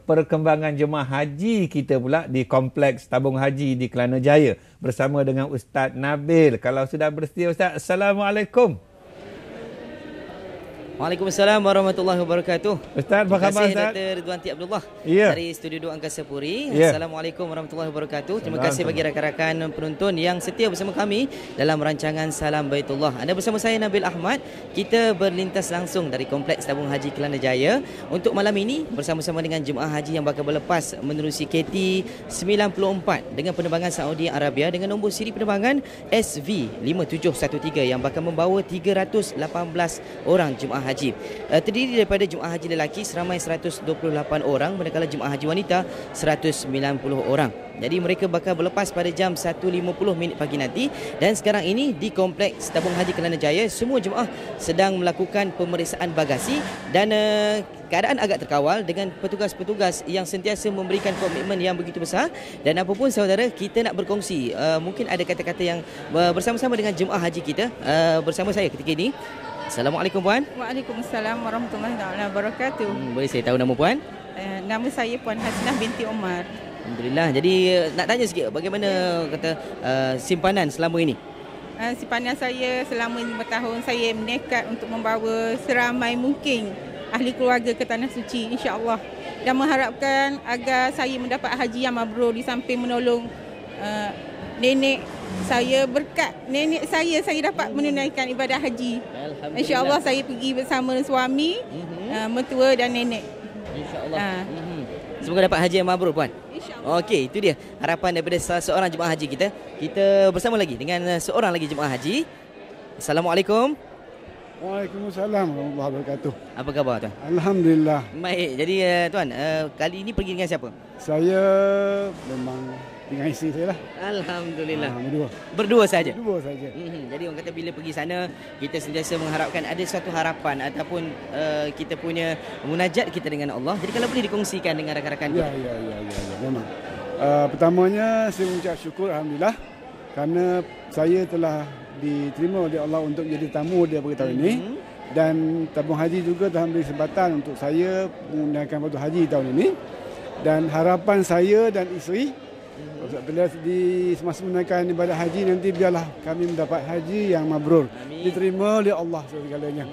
perkembangan jemaah haji kita pula di Kompleks Tabung Haji di Kelana Jaya bersama dengan Ustaz Nabil. Kalau sudah bersedia Ustaz, Assalamualaikum.
Waalaikumsalam warahmatullahi wabarakatuh.
Ustaz, apa khabar Ustaz?
Terima kasih Dr. Ridwan T. Abdullah dari Studio 2 Angkasa Puri. Assalamualaikum warahmatullahi wabarakatuh. Terima kasih bagi rakan-rakan penonton yang setia bersama kami dalam rancangan Salam Baitullah. Anda bersama saya Nabil Ahmad. Kita berlintas langsung dari Kompleks Tabung Haji Kelana Jaya untuk malam ini bersama-sama dengan jemaah haji yang bakal berlepas menerusi KT 94 dengan penerbangan Saudi Arabia dengan nombor siri penerbangan SV5713 yang bakal membawa 318 orang jemaah haji. Terdiri daripada jemaah haji lelaki seramai 128 orang, manakala jemaah haji wanita 190 orang. Jadi mereka bakal berlepas pada jam 1.50 pagi nanti, dan sekarang ini di Kompleks Tabung Haji Kelana Jaya semua jemaah sedang melakukan pemeriksaan bagasi dan keadaan agak terkawal dengan petugas-petugas yang sentiasa memberikan komitmen yang begitu besar. Dan apapun saudara, kita nak berkongsi mungkin ada kata-kata yang bersama-sama dengan jemaah haji kita bersama saya ketika ini. Assalamualaikum Puan.
Waalaikumsalam warahmatullahi wabarakatuh.
Boleh saya tahu nama Puan?
Nama saya Puan Hasnah binti Omar.
Alhamdulillah. Jadi nak tanya sikit, bagaimana kata simpanan selama ini?
Simpanan saya selama 5 tahun, saya menekat untuk membawa seramai mungkin ahli keluarga ke Tanah Suci, insya-Allah. Dan mengharapkan agar saya mendapat haji yang mabrur, di samping menolong nenek saya, berkat nenek saya dapat menunaikan ibadah haji. InsyaAllah saya pergi bersama suami, mertua dan nenek.
InsyaAllah. Semoga dapat haji yang mabrur Puan. InsyaAllah. Okey, itu dia harapan daripada salah seorang jemaah haji kita. Kita bersama lagi dengan seorang lagi jemaah haji. Assalamualaikum.
Waalaikumsalam warahmatullahi wabarakatuh.
Apa khabar Tuan?
Alhamdulillah.
Baik, jadi Tuan, kali ini pergi dengan siapa?
Saya memang dengan isteri saya lah.
Alhamdulillah.
Berdua.
Berdua saja.
Berdua saja.
Jadi orang kata bila pergi sana, kita sentiasa mengharapkan ada suatu harapan ataupun kita punya munajat kita dengan Allah. Jadi kalau boleh dikongsikan dengan rakan-rakan kita.
Ya, memang. Pertamanya saya mengucap syukur alhamdulillah kerana saya telah diterima oleh Allah untuk jadi tamu dia pada tahun ini, dan tabung haji juga telah memberi kesempatan untuk saya menggunakan waktu haji tahun ini. Dan harapan saya dan isteri, bila di semasa menunaikan ibadah haji nanti, biarlah kami mendapat haji yang mabrur, diterima oleh Allah segalanya.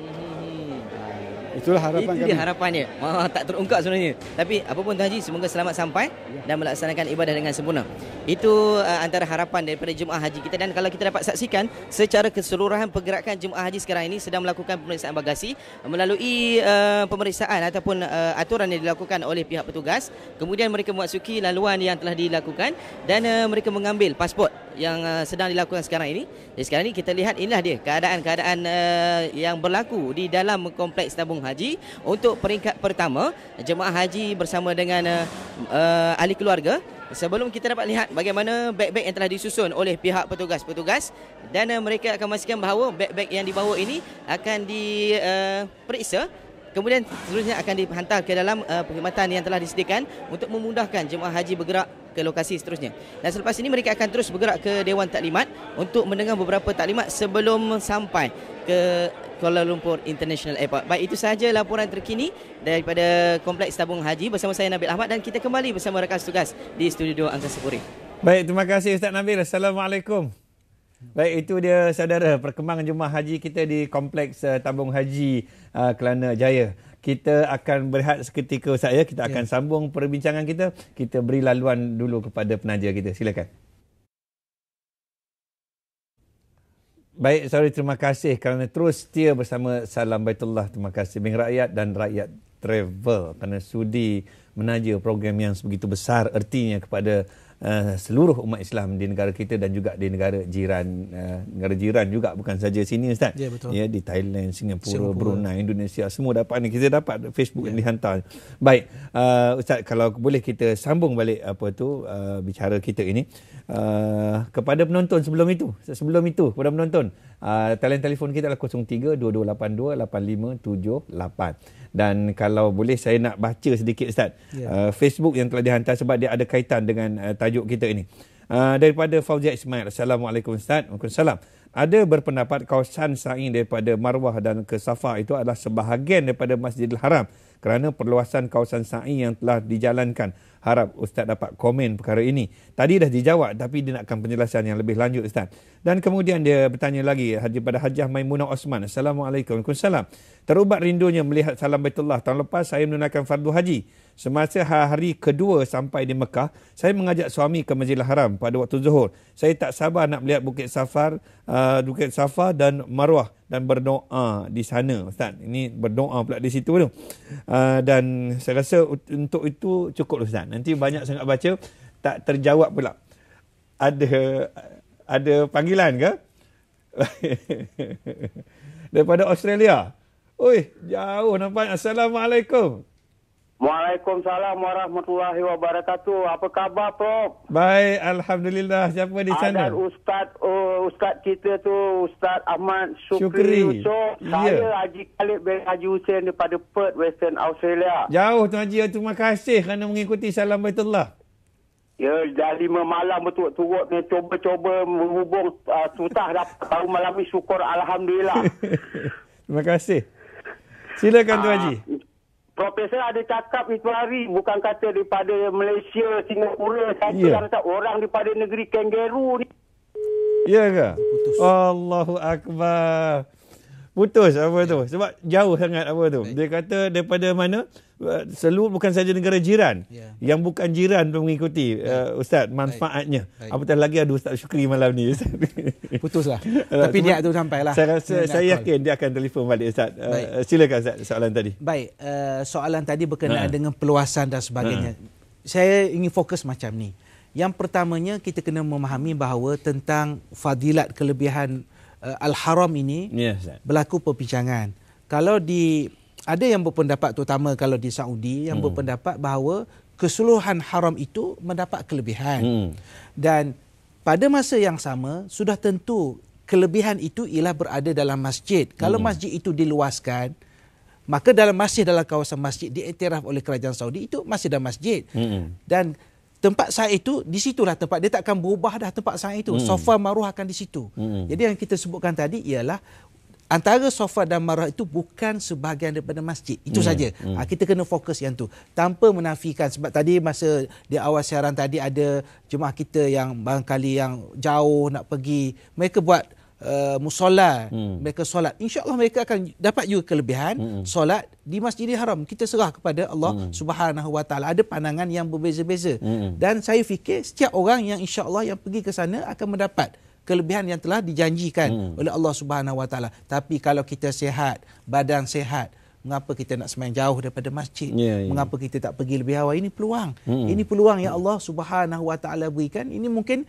Itulah harapan kami.
Itu dia harapannya. Tak terungkap sebenarnya. Tapi apapun Tuan Haji, semoga selamat sampai dan melaksanakan ibadah dengan sempurna. Itu antara harapan daripada jemaah haji kita. Dan kalau kita dapat saksikan secara keseluruhan pergerakan jemaah haji sekarang ini sedang melakukan pemeriksaan bagasi melalui pemeriksaan ataupun aturan yang dilakukan oleh pihak petugas. Kemudian mereka memasuki laluan yang telah dilakukan dan mereka mengambil pasport yang sedang dilakukan sekarang ini. Jadi sekarang ini kita lihat, inilah dia keadaan-keadaan yang berlaku di dalam Kompleks Tabung Haji. Untuk peringkat pertama, jemaah haji bersama dengan ahli keluarga. Sebelum kita dapat lihat bagaimana beg-beg yang telah disusun oleh pihak petugas-petugas, dan mereka akan memastikan bahawa beg-beg yang dibawa ini akan diperiksa, kemudian seterusnya akan dihantar ke dalam perkhidmatan yang telah disediakan untuk memudahkan jemaah haji bergerak ke lokasi seterusnya. Dan selepas ini mereka akan terus bergerak ke Dewan Taklimat untuk mendengar beberapa taklimat sebelum sampai ke Kuala Lumpur International Airport. Baik, itu sahaja laporan terkini daripada Kompleks Tabung Haji bersama saya Nabil Ahmad, dan kita kembali bersama rakan tugas di Studio 2 Angkasa Puri.
Baik, terima kasih Ustaz Nabil. Assalamualaikum. Baik, itu dia saudara perkembangan jemaah haji kita di Kompleks Tabung Haji Kelana Jaya. Kita akan berehat seketika Ustaz ya. Kita akan sambung perbincangan kita. Kita beri laluan dulu kepada penaja kita. Silakan. Baik, saudara, terima kasih kerana terus setia bersama Salam Baitullah. Terima kasih Bank Rakyat dan Rakyat Travel kerana sudi menaja program yang sebegitu besar ertinya kepada seluruh umat Islam di negara kita dan juga di negara jiran, negara jiran juga, bukan saja sini Ustaz.
Ya, betul.
Ya, di Thailand, Singapura, Brunei, Indonesia, semua dapat ni. Kita dapat Facebook yang dihantar. Baik, Ustaz, kalau boleh kita sambung balik bicara kita ini kepada penonton sebelum itu kepada penonton, talian telefon kita adalah 03-2282-8578. Dan kalau boleh saya nak baca sedikit Ustaz, Facebook yang telah dihantar sebab dia ada kaitan dengan tajuk kita ini. Daripada Fauzia Ismail. Assalamualaikum Ustaz. Waalaikumsalam. Ada berpendapat kawasan sa'i daripada Marwah dan ke Safa itu adalah sebahagian daripada Masjidil Haram kerana perluasan kawasan sa'i yang telah dijalankan. Harap Ustaz dapat komen perkara ini. Tadi dah dijawab tapi dia nakkan penjelasan yang lebih lanjut Ustaz. Dan kemudian dia bertanya lagi pada Hajah Maimunah Osman. Assalamualaikum. Waalaikumsalam. Terubat rindunya melihat Salam Baitullah. Tahun lepas saya menunaikan fardu haji. Semasa hari kedua sampai di Mekah, saya mengajak suami ke Masjidil Haram pada waktu zuhur. Saya tak sabar nak melihat Bukit Safa dan Marwah dan berdoa di sana Ustaz. Ini berdoa pula di situ tu. Dan saya rasa untuk itu cukup Ustaz. Nanti banyak sangat baca tak terjawab pula. Ada panggilan ke? Daripada Australia. Oi, jauh nampak. Assalamualaikum.
Waalaikumsalam warahmatullahi wabarakatuh. Apa khabar, Prof?
Baik, alhamdulillah. Siapa di sana?
Ada Ustaz kita tu, Ustaz Ahmad Syukri Yusof. Saya Haji Khalid bin Haji Hussein daripada Perth, Western Australia.
Jauh Tuan Haji, terima kasih kerana mengikuti Salam Baitullah.
Ya, dah 5 malam berturut-turut ni cuba-cuba menghubung, susah dapat tahu malam ni, syukur alhamdulillah.
Terima kasih. Silakan Tuan Haji.
Profesor ada cakap itu hari, bukan kata daripada Malaysia, Singapura saja, orang daripada negeri kangaroo ni.
Ya ke? Putus. Allahu Akbar. Putus apa tu? Sebab jauh sangat apa tu. Dia kata daripada mana? Seluruh bukan saja negara jiran. Yang bukan jiran pun mengikuti Ustaz manfaatnya. Apatah lagi ada Ustaz Syukri malam ni Ustaz.
Putuslah. Tapi dia tu sampailah.
Saya yakin dia akan telefon balik Ustaz. Silakan Ustaz soalan tadi.
Baik, soalan tadi berkenaan dengan peluasan dan sebagainya. Saya ingin fokus macam ni. Yang pertamanya kita kena memahami bahawa tentang fadilat kelebihan Al-Haram ini berlaku perbincangan. Kalau ada yang berpendapat, terutama kalau di Saudi, yang berpendapat bahawa keseluruhan haram itu mendapat kelebihan. Dan pada masa yang sama, sudah tentu kelebihan itu ialah berada dalam masjid. Kalau masjid itu diluaskan, maka dalam kawasan masjid diiktiraf oleh kerajaan Saudi, itu masih dalam masjid. Dan tempat sa'i itu, di situlah tempat. Dia tak akan berubah dah tempat sa'i itu. Safa Marwah akan di situ. Jadi yang kita sebutkan tadi ialah antara Safa dan Marwah itu bukan sebahagian daripada masjid. Itu saja. Kita kena fokus yang tu. Tanpa menafikan. Sebab tadi masa di awal siaran tadi ada jemaah kita yang barangkali yang jauh nak pergi. Mereka buat musola, mereka solat, insya-Allah mereka akan dapat juga kelebihan solat di Masjidil Haram. Kita serah kepada Allah Subhanahu Wa Taala. Ada pandangan yang berbeza-beza. Dan saya fikir setiap orang yang insya-Allah yang pergi ke sana akan mendapat kelebihan yang telah dijanjikan oleh Allah Subhanahu Wa Taala. Tapi kalau kita sihat, badan sihat, mengapa kita nak sembahyang jauh daripada masjid? Mengapa kita tak pergi lebih awal? Ini peluang. Ini peluang yang Allah Subhanahu Wa Taala berikan. Ini mungkin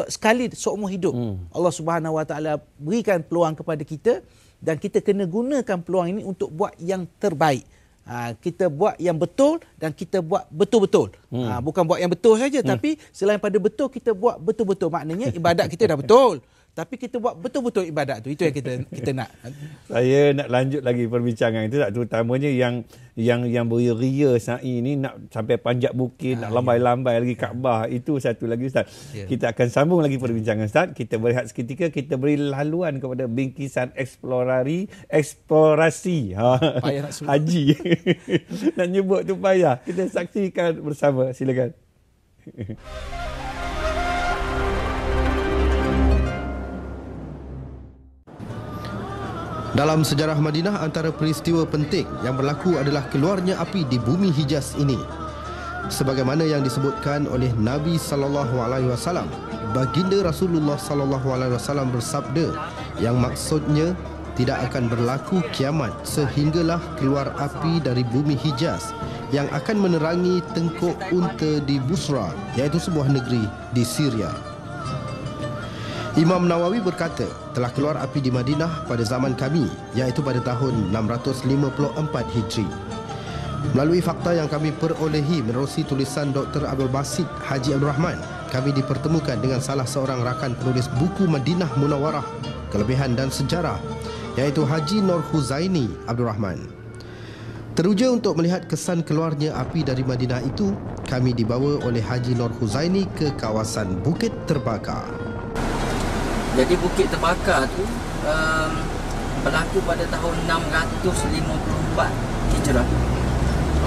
sekali seumur hidup. Allah Subhanahu Wa Taala berikan peluang kepada kita dan kita kena gunakan peluang ini untuk buat yang terbaik. Kita buat yang betul dan kita buat betul-betul. Bukan buat yang betul saja, tapi selain pada betul, kita buat betul-betul. Maknanya ibadat kita dah betul, tapi kita buat betul-betul ibadat tu. Itu yang kita nak.
Saya nak lanjut lagi perbincangan itu, terutamanya yang beria sa'i ni nak sampai panjat bukit, nak lambai-lambai lagi Kaabah. Itu satu lagi Ustaz. Kita akan sambung lagi perbincangan Ustaz. Kita berehat seketika, kita beri laluan kepada bingkisan eksplorasi haji. Nak nyebut tu payah. Kita saksikan bersama. Silakan.
Dalam sejarah Madinah, antara peristiwa penting yang berlaku adalah keluarnya api di bumi Hijaz ini. Sebagaimana yang disebutkan oleh Nabi SAW, baginda Rasulullah SAW bersabda yang maksudnya tidak akan berlaku kiamat sehinggalah keluar api dari bumi Hijaz yang akan menerangi tengkuk unta di Busra, iaitu sebuah negeri di Syria. Imam Nawawi berkata, telah keluar api di Madinah pada zaman kami, iaitu pada tahun 654 Hijri. Melalui fakta yang kami perolehi menerusi tulisan Dr. Abdul Basit Haji Abdul Rahman, kami dipertemukan dengan salah seorang rakan penulis buku Madinah Munawarah, Kelebihan dan Sejarah, iaitu Haji Nur Huzaini Abdul Rahman. Teruja untuk melihat kesan keluarnya api dari Madinah itu, kami dibawa oleh Haji Nur Huzaini ke kawasan Bukit Terbakar.
Jadi Bukit Terbakar tu berlaku pada tahun 654 Hijrah.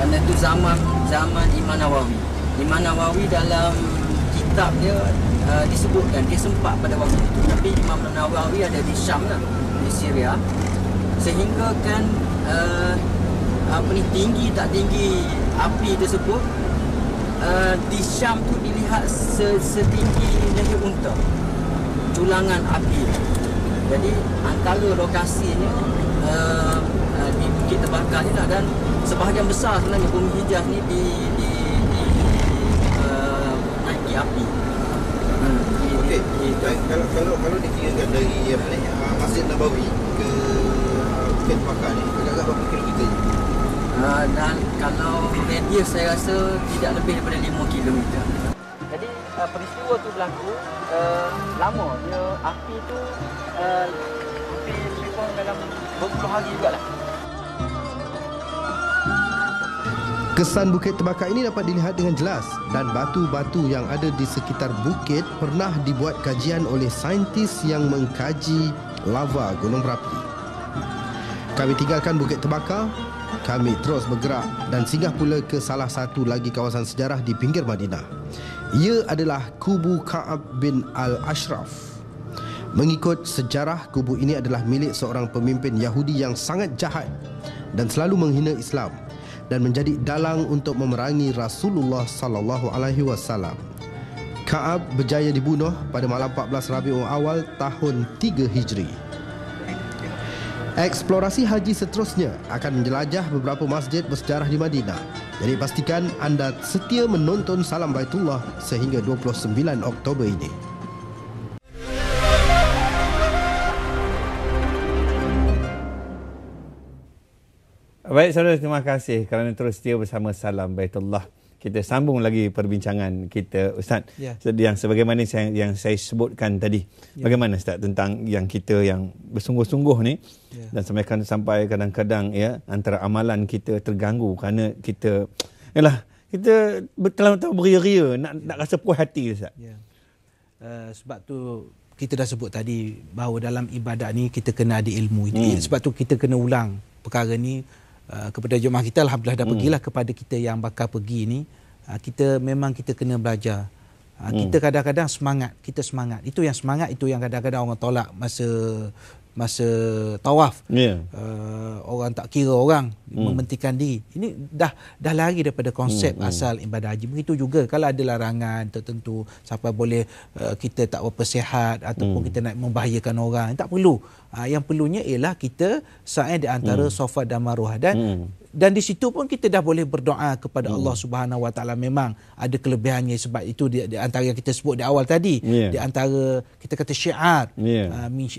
Pada itu zaman Imam Nawawi. Imam Nawawi dalam kitab dia disebutkan dia sempat pada waktu itu, tapi Imam Nawawi ada di Syam lah, di Syria, sehingga kan tinggi tak tinggi api tersebut di Syam tu dilihat setinggi leher unta, culangan api. Jadi antara lokasinya di Bukit Terbakar ni lah, dan sebahagian besar sebenarnya bumi Hijaz ni naiki api.
Okey, kalau dikirakan dari Masjid Nabawi ke Bukit Terbakar ni agak-agak berapa kilometer?
Dan kalau radius saya rasa tidak lebih daripada 5 kilometer. Jadi peristiwa tu berlaku lama. Dia api tu hampir lebih kurang dalam beberapa hari jugalah.
Kesan Bukit Terbakar ini dapat dilihat dengan jelas, dan batu-batu yang ada di sekitar bukit pernah dibuat kajian oleh saintis yang mengkaji lava gunung berapi. Kami tinggalkan Bukit Terbakar, kami terus bergerak dan singgah pula ke salah satu lagi kawasan sejarah di pinggir Madinah. Ia adalah Kubu Ka'ab bin Al-Ashraf. Mengikut sejarah, kubu ini adalah milik seorang pemimpin Yahudi yang sangat jahat dan selalu menghina Islam dan menjadi dalang untuk memerangi Rasulullah sallallahu alaihi wasallam. Ka'ab berjaya dibunuh pada malam 14 Rabiul Awal tahun 3 Hijri. Eksplorasi haji seterusnya akan menjelajah beberapa masjid bersejarah di Madinah. Jadi pastikan anda setia menonton Salam Baitullah sehingga 29 Oktober ini.
Baik saudara, terima kasih kerana terus setia bersama Salam Baitullah. Kita sambung lagi perbincangan kita, Ustaz. Ya. Yang sebagaimana yang saya sebutkan tadi. Ya. Bagaimana Ustaz tentang yang kita yang bersungguh-sungguh ni, ya. Dan sampai kadang-kadang ya antara amalan kita terganggu kerana kita kita terlalu beria-ria nak rasa puas hati, Ustaz.
Ya. Sebab tu kita dah sebut tadi bahawa dalam ibadat ni kita kena ada ilmu. Sebab tu kita kena ulang perkara ni. Kepada jemaah kita, alhamdulillah dah pergilah kepada kita yang bakal pergi ni, kita kena belajar. Kita kadang-kadang semangat, itu yang kadang-kadang orang tolak masa tawaf. Orang tak kira orang, mementingkan diri. Ini dah lari daripada konsep asal ibadah haji. Begitu juga kalau ada larangan tertentu sampai boleh kita tak berapa sihat ataupun kita nak membahayakan orang, tak perlu. Yang perlunya ialah kita sa'i di antara Safa dan Marwah, dan di situ pun kita dah boleh berdoa kepada Allah Subhanahu Wa Taala. Memang ada kelebihannya, sebab itu di antara yang kita sebut di awal tadi, di antara kita kata syiar,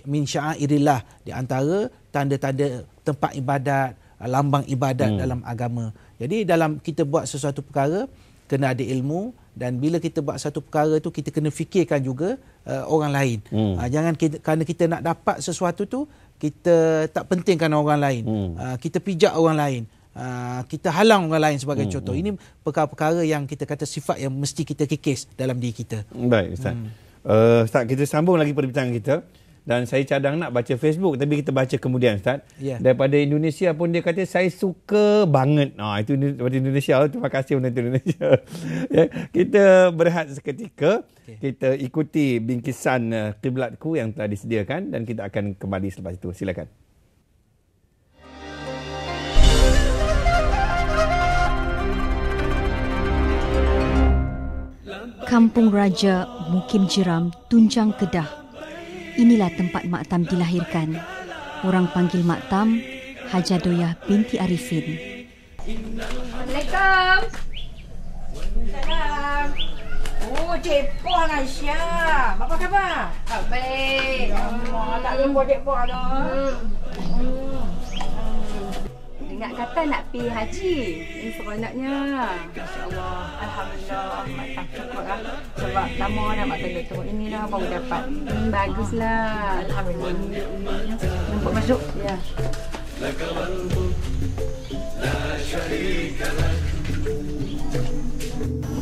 min sya'airillah, di antara tanda-tanda tempat ibadat, lambang ibadat dalam agama. Jadi dalam kita buat sesuatu perkara kena ada ilmu, dan bila kita buat satu perkara tu kita kena fikirkan juga orang lain. Jangan kerana kita nak dapat sesuatu tu kita tak pentingkan orang lain. Kita pijak orang lain. Kita halang orang lain sebagai contoh. Ini perkara-perkara yang kita kata sifat yang mesti kita kikis dalam diri kita.
Baik Ustaz. Ustaz, kita sambung lagi perbincangan kita. Dan saya cadang nak baca Facebook, tapi kita baca kemudian Ustaz. Yeah. Daripada Indonesia pun dia kata saya suka banget. Itu daripada Indonesia. Terima kasih penonton Indonesia. Ya, kita berehat seketika. Kita ikuti bingkisan Qiblatku yang telah disediakan dan kita akan kembali selepas itu. Silakan.
Kampung Raja Mukim Jeram, Tunjang, Kedah. Inilah tempat Maktam dilahirkan. Orang panggil Maktam Hajah Doyah binti Arifin.
Assalamualaikum. Salam. Oh, Cik Puan Aisyah. Apa khabar? Baik. Tak jumpa Cik Puan dah. Ingat kata nak pergi haji. Ini seronoknya. Masya-Allah. Alhamdulillah. Maktam syukurlah. Sebab lama dah Maktam tengok ini dah baru dapat. Baguslah. Alhamdulillah. Nampak masuk? Ya.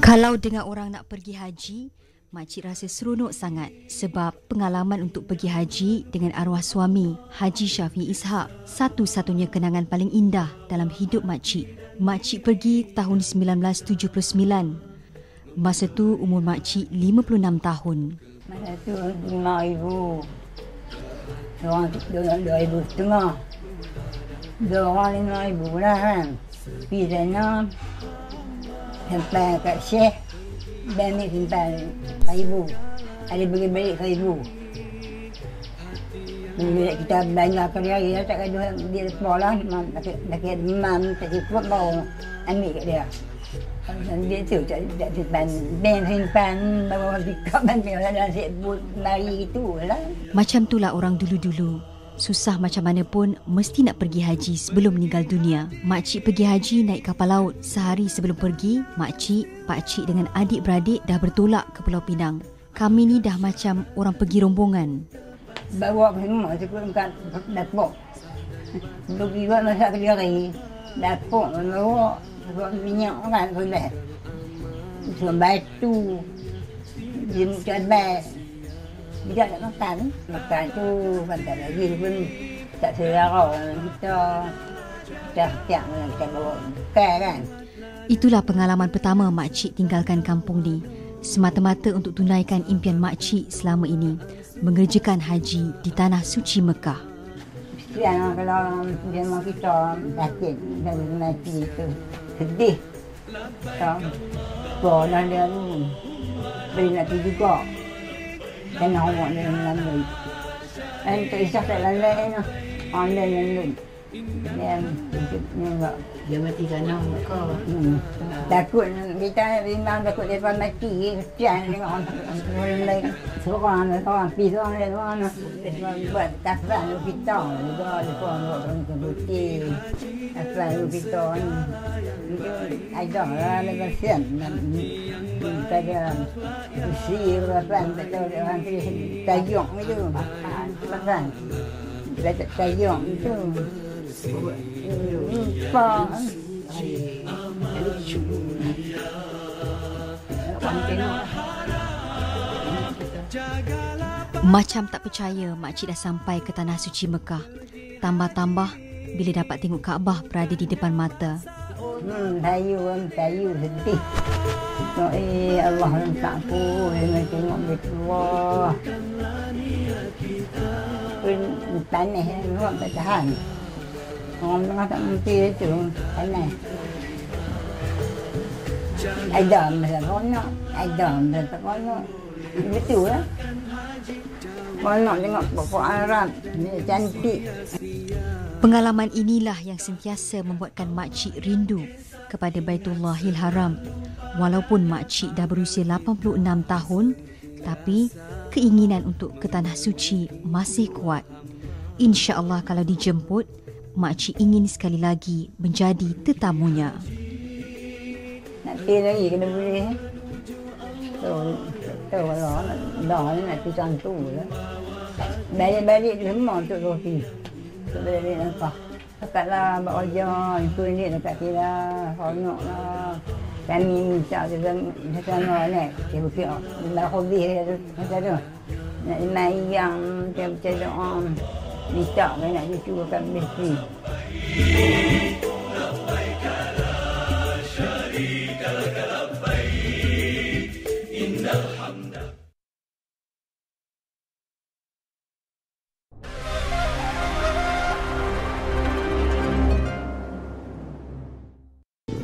Kalau dengar orang nak pergi haji, makcik rasa seronok sangat sebab pengalaman untuk pergi haji dengan arwah suami Haji Syafiee Ishaq satu-satunya kenangan paling indah dalam hidup makcik. Makcik pergi tahun 1979. Masa tu umur makcik 56 tahun.
Masa tu 5,000. Orang 2,500. Dua orang 5,000 lah kan. Pergi sana sampai kat Syekh dan ni simpan 1,000. Ada balik 1,000. Bila kita belanjakan dia tak ada dia sekolah nak imam tak cukup mau ambil kat dia. Dan dia tu tak simpan bank simpan bawa sikap bank dan sebut mari itulah.
Macam itulah orang dulu-dulu. Susah macam mana pun mesti nak pergi haji sebelum meninggal dunia. Makcik pergi haji naik kapal laut. Sehari sebelum pergi, makcik, pakcik dengan adik-beradik dah bertolak ke Pulau Pinang. Kami ni dah macam orang pergi rombongan.
Bawa semua cukup kat dapur. Pergi buat masak kediri. Dapur bawa minyak kan boleh. Semua batu. Jemuk cabai. Dia tak makan. Makan tu pantai lagi pun tak selera kita dah siap kita bawa bekal kan.
Itulah pengalaman pertama makcik tinggalkan kampung ni. Semata-mata untuk tunaikan impian makcik selama ini, mengerjakan haji di tanah suci Mekah.
Kesian kalau jemaah kita sakit dan mati itu sedih. Sekolah dia tu beri nak pergi juga. Kena awak dia lalui. Dan tak isah tak lalui lah. Orang dia lalui. Dan hidupnya enggak. Dia mati sana kau. Takut kita memang takut dia mati. Kesian tengok orang lain. Seorang pergi seorang. Dia buat kafan kita. Dia buat putih. Kafan kita ni. Ada lah kesian. Kita ada isi berapa betul orang tajung itu. Kafan. Kita tajung itu.
Macam tak percaya makcik dah sampai ke tanah suci Mekah. Tambah-tambah bila dapat tengok Kaabah berada di depan mata.
Tayu sedih. Allah tak pun tengok Baitullah. Panas orang tak tahan. Orang tengah tak mimpi itu panas. Ada masa konak, ada masa tak konak. Betul lah. Konak tengok pokok Arab, cantik.
Pengalaman inilah yang sentiasa membuatkan makcik rindu kepada Baitullahil Haram. Walaupun makcik dah berusia 86 tahun, tapi keinginan untuk ke tanah suci masih kuat. InsyaAllah kalau dijemput, makcik ingin sekali lagi menjadi tetamunya.
Nak pergi lagi kena boleh. Tahu kalau dah nak pergi cantu lah. Balik-balik tu semua untuk roti. Balik nampak. Dekatlah Mbak Wajah, itu ni dekat kita. Honok lah. Kami minta ke sana ni. Dia bukit. Mbak hobi dia tu. Macam tu. Nak main yang macam doa. Minta ke nak cucu kat mesti.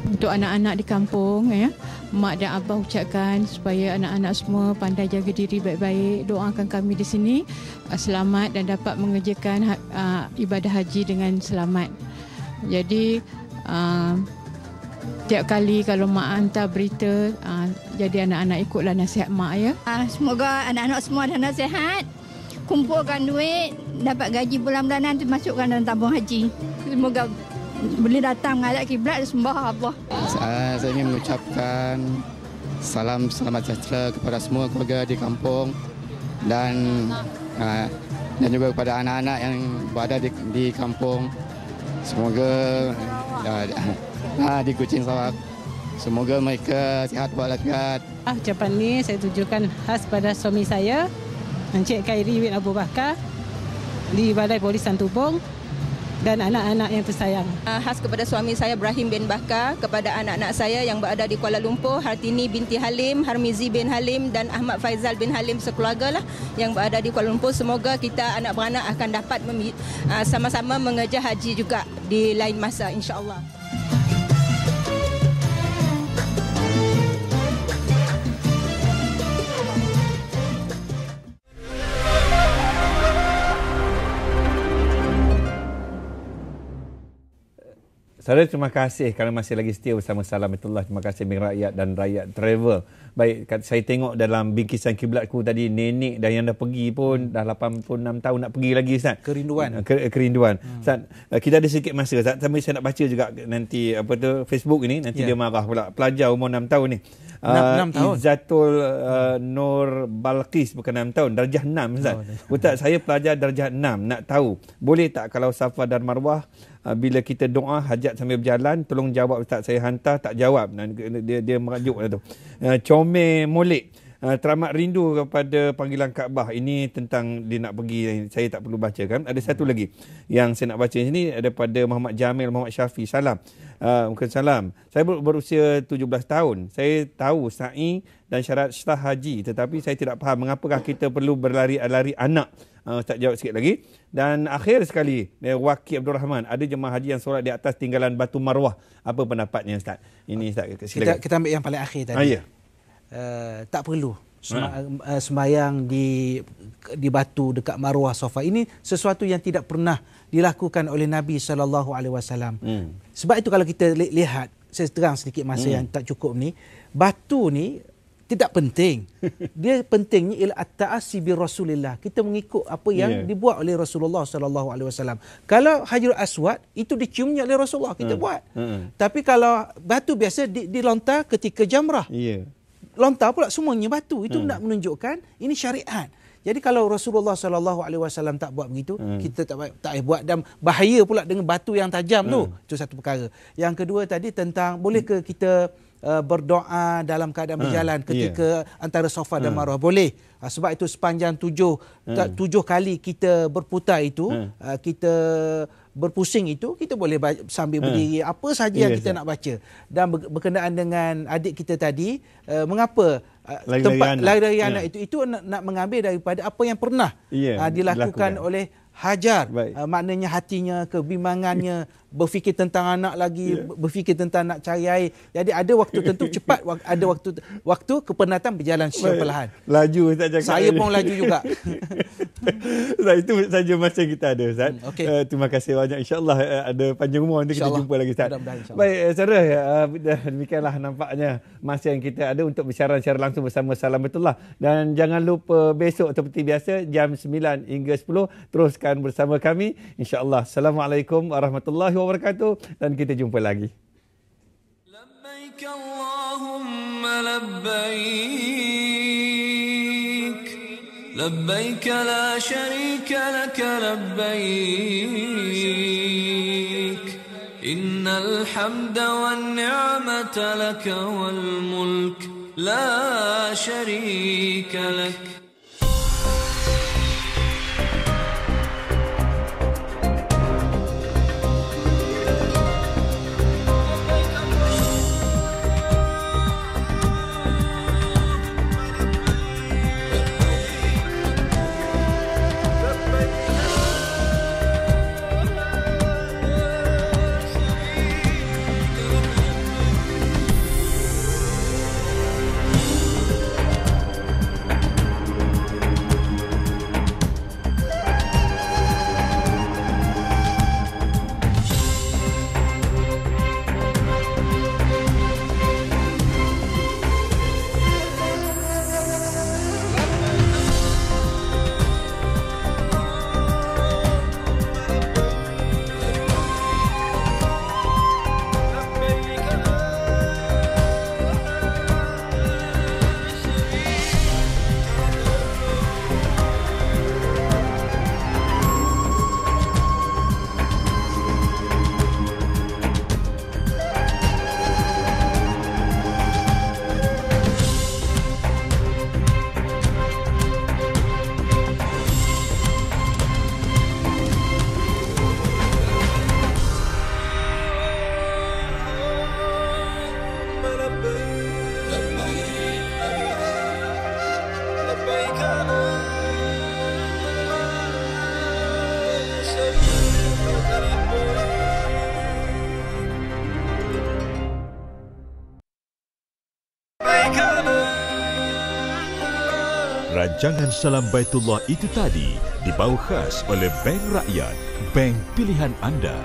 Untuk
untuk anak-anak di kampung, ya. Mak dan abah ucapkan supaya anak-anak semua pandai jaga diri baik-baik. Doakan kami di sini selamat dan dapat mengerjakan ibadah haji dengan selamat. Jadi tiap kali kalau mak hantar berita, jadi anak-anak ikutlah nasihat mak, ya.
Semoga anak-anak semua dah nasihat, kumpulkan duit, dapat gaji bulan-bulanan tu masukkan dalam tabung haji. Semoga boleh datang menghadap kiblat dan sembah Allah.
Saya ingin mengucapkan salam selamat sejahtera kepada semua keluarga di kampung dan juga kepada anak-anak yang berada di kampung. Semoga di Kuching Sarawak, semoga mereka sihat walafiat.
Ucapan ni saya tujukan khas pada suami saya, Encik Khairi bin Abu Bakar di Balai Polis Santubong, dan anak-anak yang tersayang.
Khas kepada suami saya Ibrahim bin Bakar, kepada anak-anak saya yang berada di Kuala Lumpur, Hartini binti Halim, Harmizi bin Halim dan Ahmad Faizal bin Halim, sekeluarga lah yang berada di Kuala Lumpur. Semoga kita anak beranak akan dapat sama-sama mengejar haji juga di lain masa, insya-Allah.
Saudara, terima kasih kerana masih lagi setia bersama Salamatullah. Terima kasih Bank Rakyat dan Rakyat Travel. Baik, saya tengok dalam bingkisan kiblatku tadi, nenek dah yang dah pergi pun dah 86 tahun nak pergi lagi, Ustaz.
Kerinduan.
Kerinduan. Ustaz, kita ada sedikit masa, Ustaz. Sambil saya nak baca juga nanti Facebook ini, nanti dia marah pula. Pelajar umur 6 tahun ni.
6 tahun.
Izzatul Nur Balqis, bukan 6 tahun, darjah 6, Ustaz. Ustaz, saya pelajar darjah 6, nak tahu boleh tak kalau Safa dan Marwah bila kita doa hajat sambil berjalan, tolong jawab Ustaz, saya hantar tak jawab. Dia merajuk tu. Comel Molek, teramat rindu kepada panggilan Kaabah. Ini tentang dia nak pergi, saya tak perlu baca kan. Ada satu lagi yang saya nak baca sini, daripada Muhammad Jamil Muhammad Syafi. Salam. Mungkin salam. Saya berusia 17 tahun. Saya tahu sa'i dan syarat sah haji, tetapi saya tidak faham mengapakah kita perlu berlari-lari anak. Ustaz jawab sikit lagi. Dan akhir sekali, Waqi Abdul Rahman, ada jemaah haji yang solat di atas tinggalan batu Marwah. Apa pendapatnya, Ustaz? Ini Ustaz, silakan.
Kita ambil yang paling akhir tadi.
Ya.
Tak perlu sembahyang di batu dekat Marwah Safa. Ini sesuatu yang tidak pernah dilakukan oleh Nabi SAW. Sebab itu kalau kita lihat, saya terang sedikit masa yang tak cukup ni, batu ni tidak penting. Dia pentingnya ialah at-ta'assi bi Rasulillah. Kita mengikut apa yang dibuat oleh Rasulullah SAW. Kalau Hajarul Aswad itu diciumnya oleh Rasulullah, kita buat. Tapi kalau batu biasa dilontar ketika jamrah. Lontar pula semuanya batu. Itu nak menunjukkan ini syariat. Jadi kalau Rasulullah SAW tak buat begitu, kita tak payah buat, dan bahaya pula dengan batu yang tajam tu. Itu satu perkara. Yang kedua tadi tentang boleh ke kita berdoa dalam keadaan berjalan ketika antara Safa dan Marwah? Boleh. Sebab itu sepanjang tujuh kali kita berputar itu, kita berpusing itu, kita boleh sambil berdiri, apa sahaja yang kita nak baca. Dan berkenaan dengan adik kita tadi, mengapa tempat lari anak itu nak mengambil daripada apa yang pernah dilakukan oleh Hajar. Maknanya hatinya, kebimbangannya, berfikir tentang anak lagi, berfikir tentang nak cari air. Jadi ada waktu tentu cepat, ada waktu kepenatan berjalan secara perlahan.
Laju Ustaz cakap.
Saya pun laju juga.
Ustaz, itu saja masa kita ada, Ustaz. Terima kasih banyak. InsyaAllah ada panjang umur nanti kita jumpa lagi, Ustaz. Baik, saudara, demikianlah nampaknya masa yang kita ada untuk bersiaran secara langsung bersama Salamatullah. Dan jangan lupa besok seperti biasa jam 9 hingga 10 teruskan bersama kami, insya-Allah. Assalamualaikum warahmatullahi wabarakatuh, dan kita jumpa lagi.
Labbaik Allahumma labbaik, labbaik la syarika lak labbaik, innal hamda wan ni'mata lak wal mulk la syarika lak.
Rancangan Salam Baitullah itu tadi dibawa khas oleh Bank Rakyat, bank pilihan anda.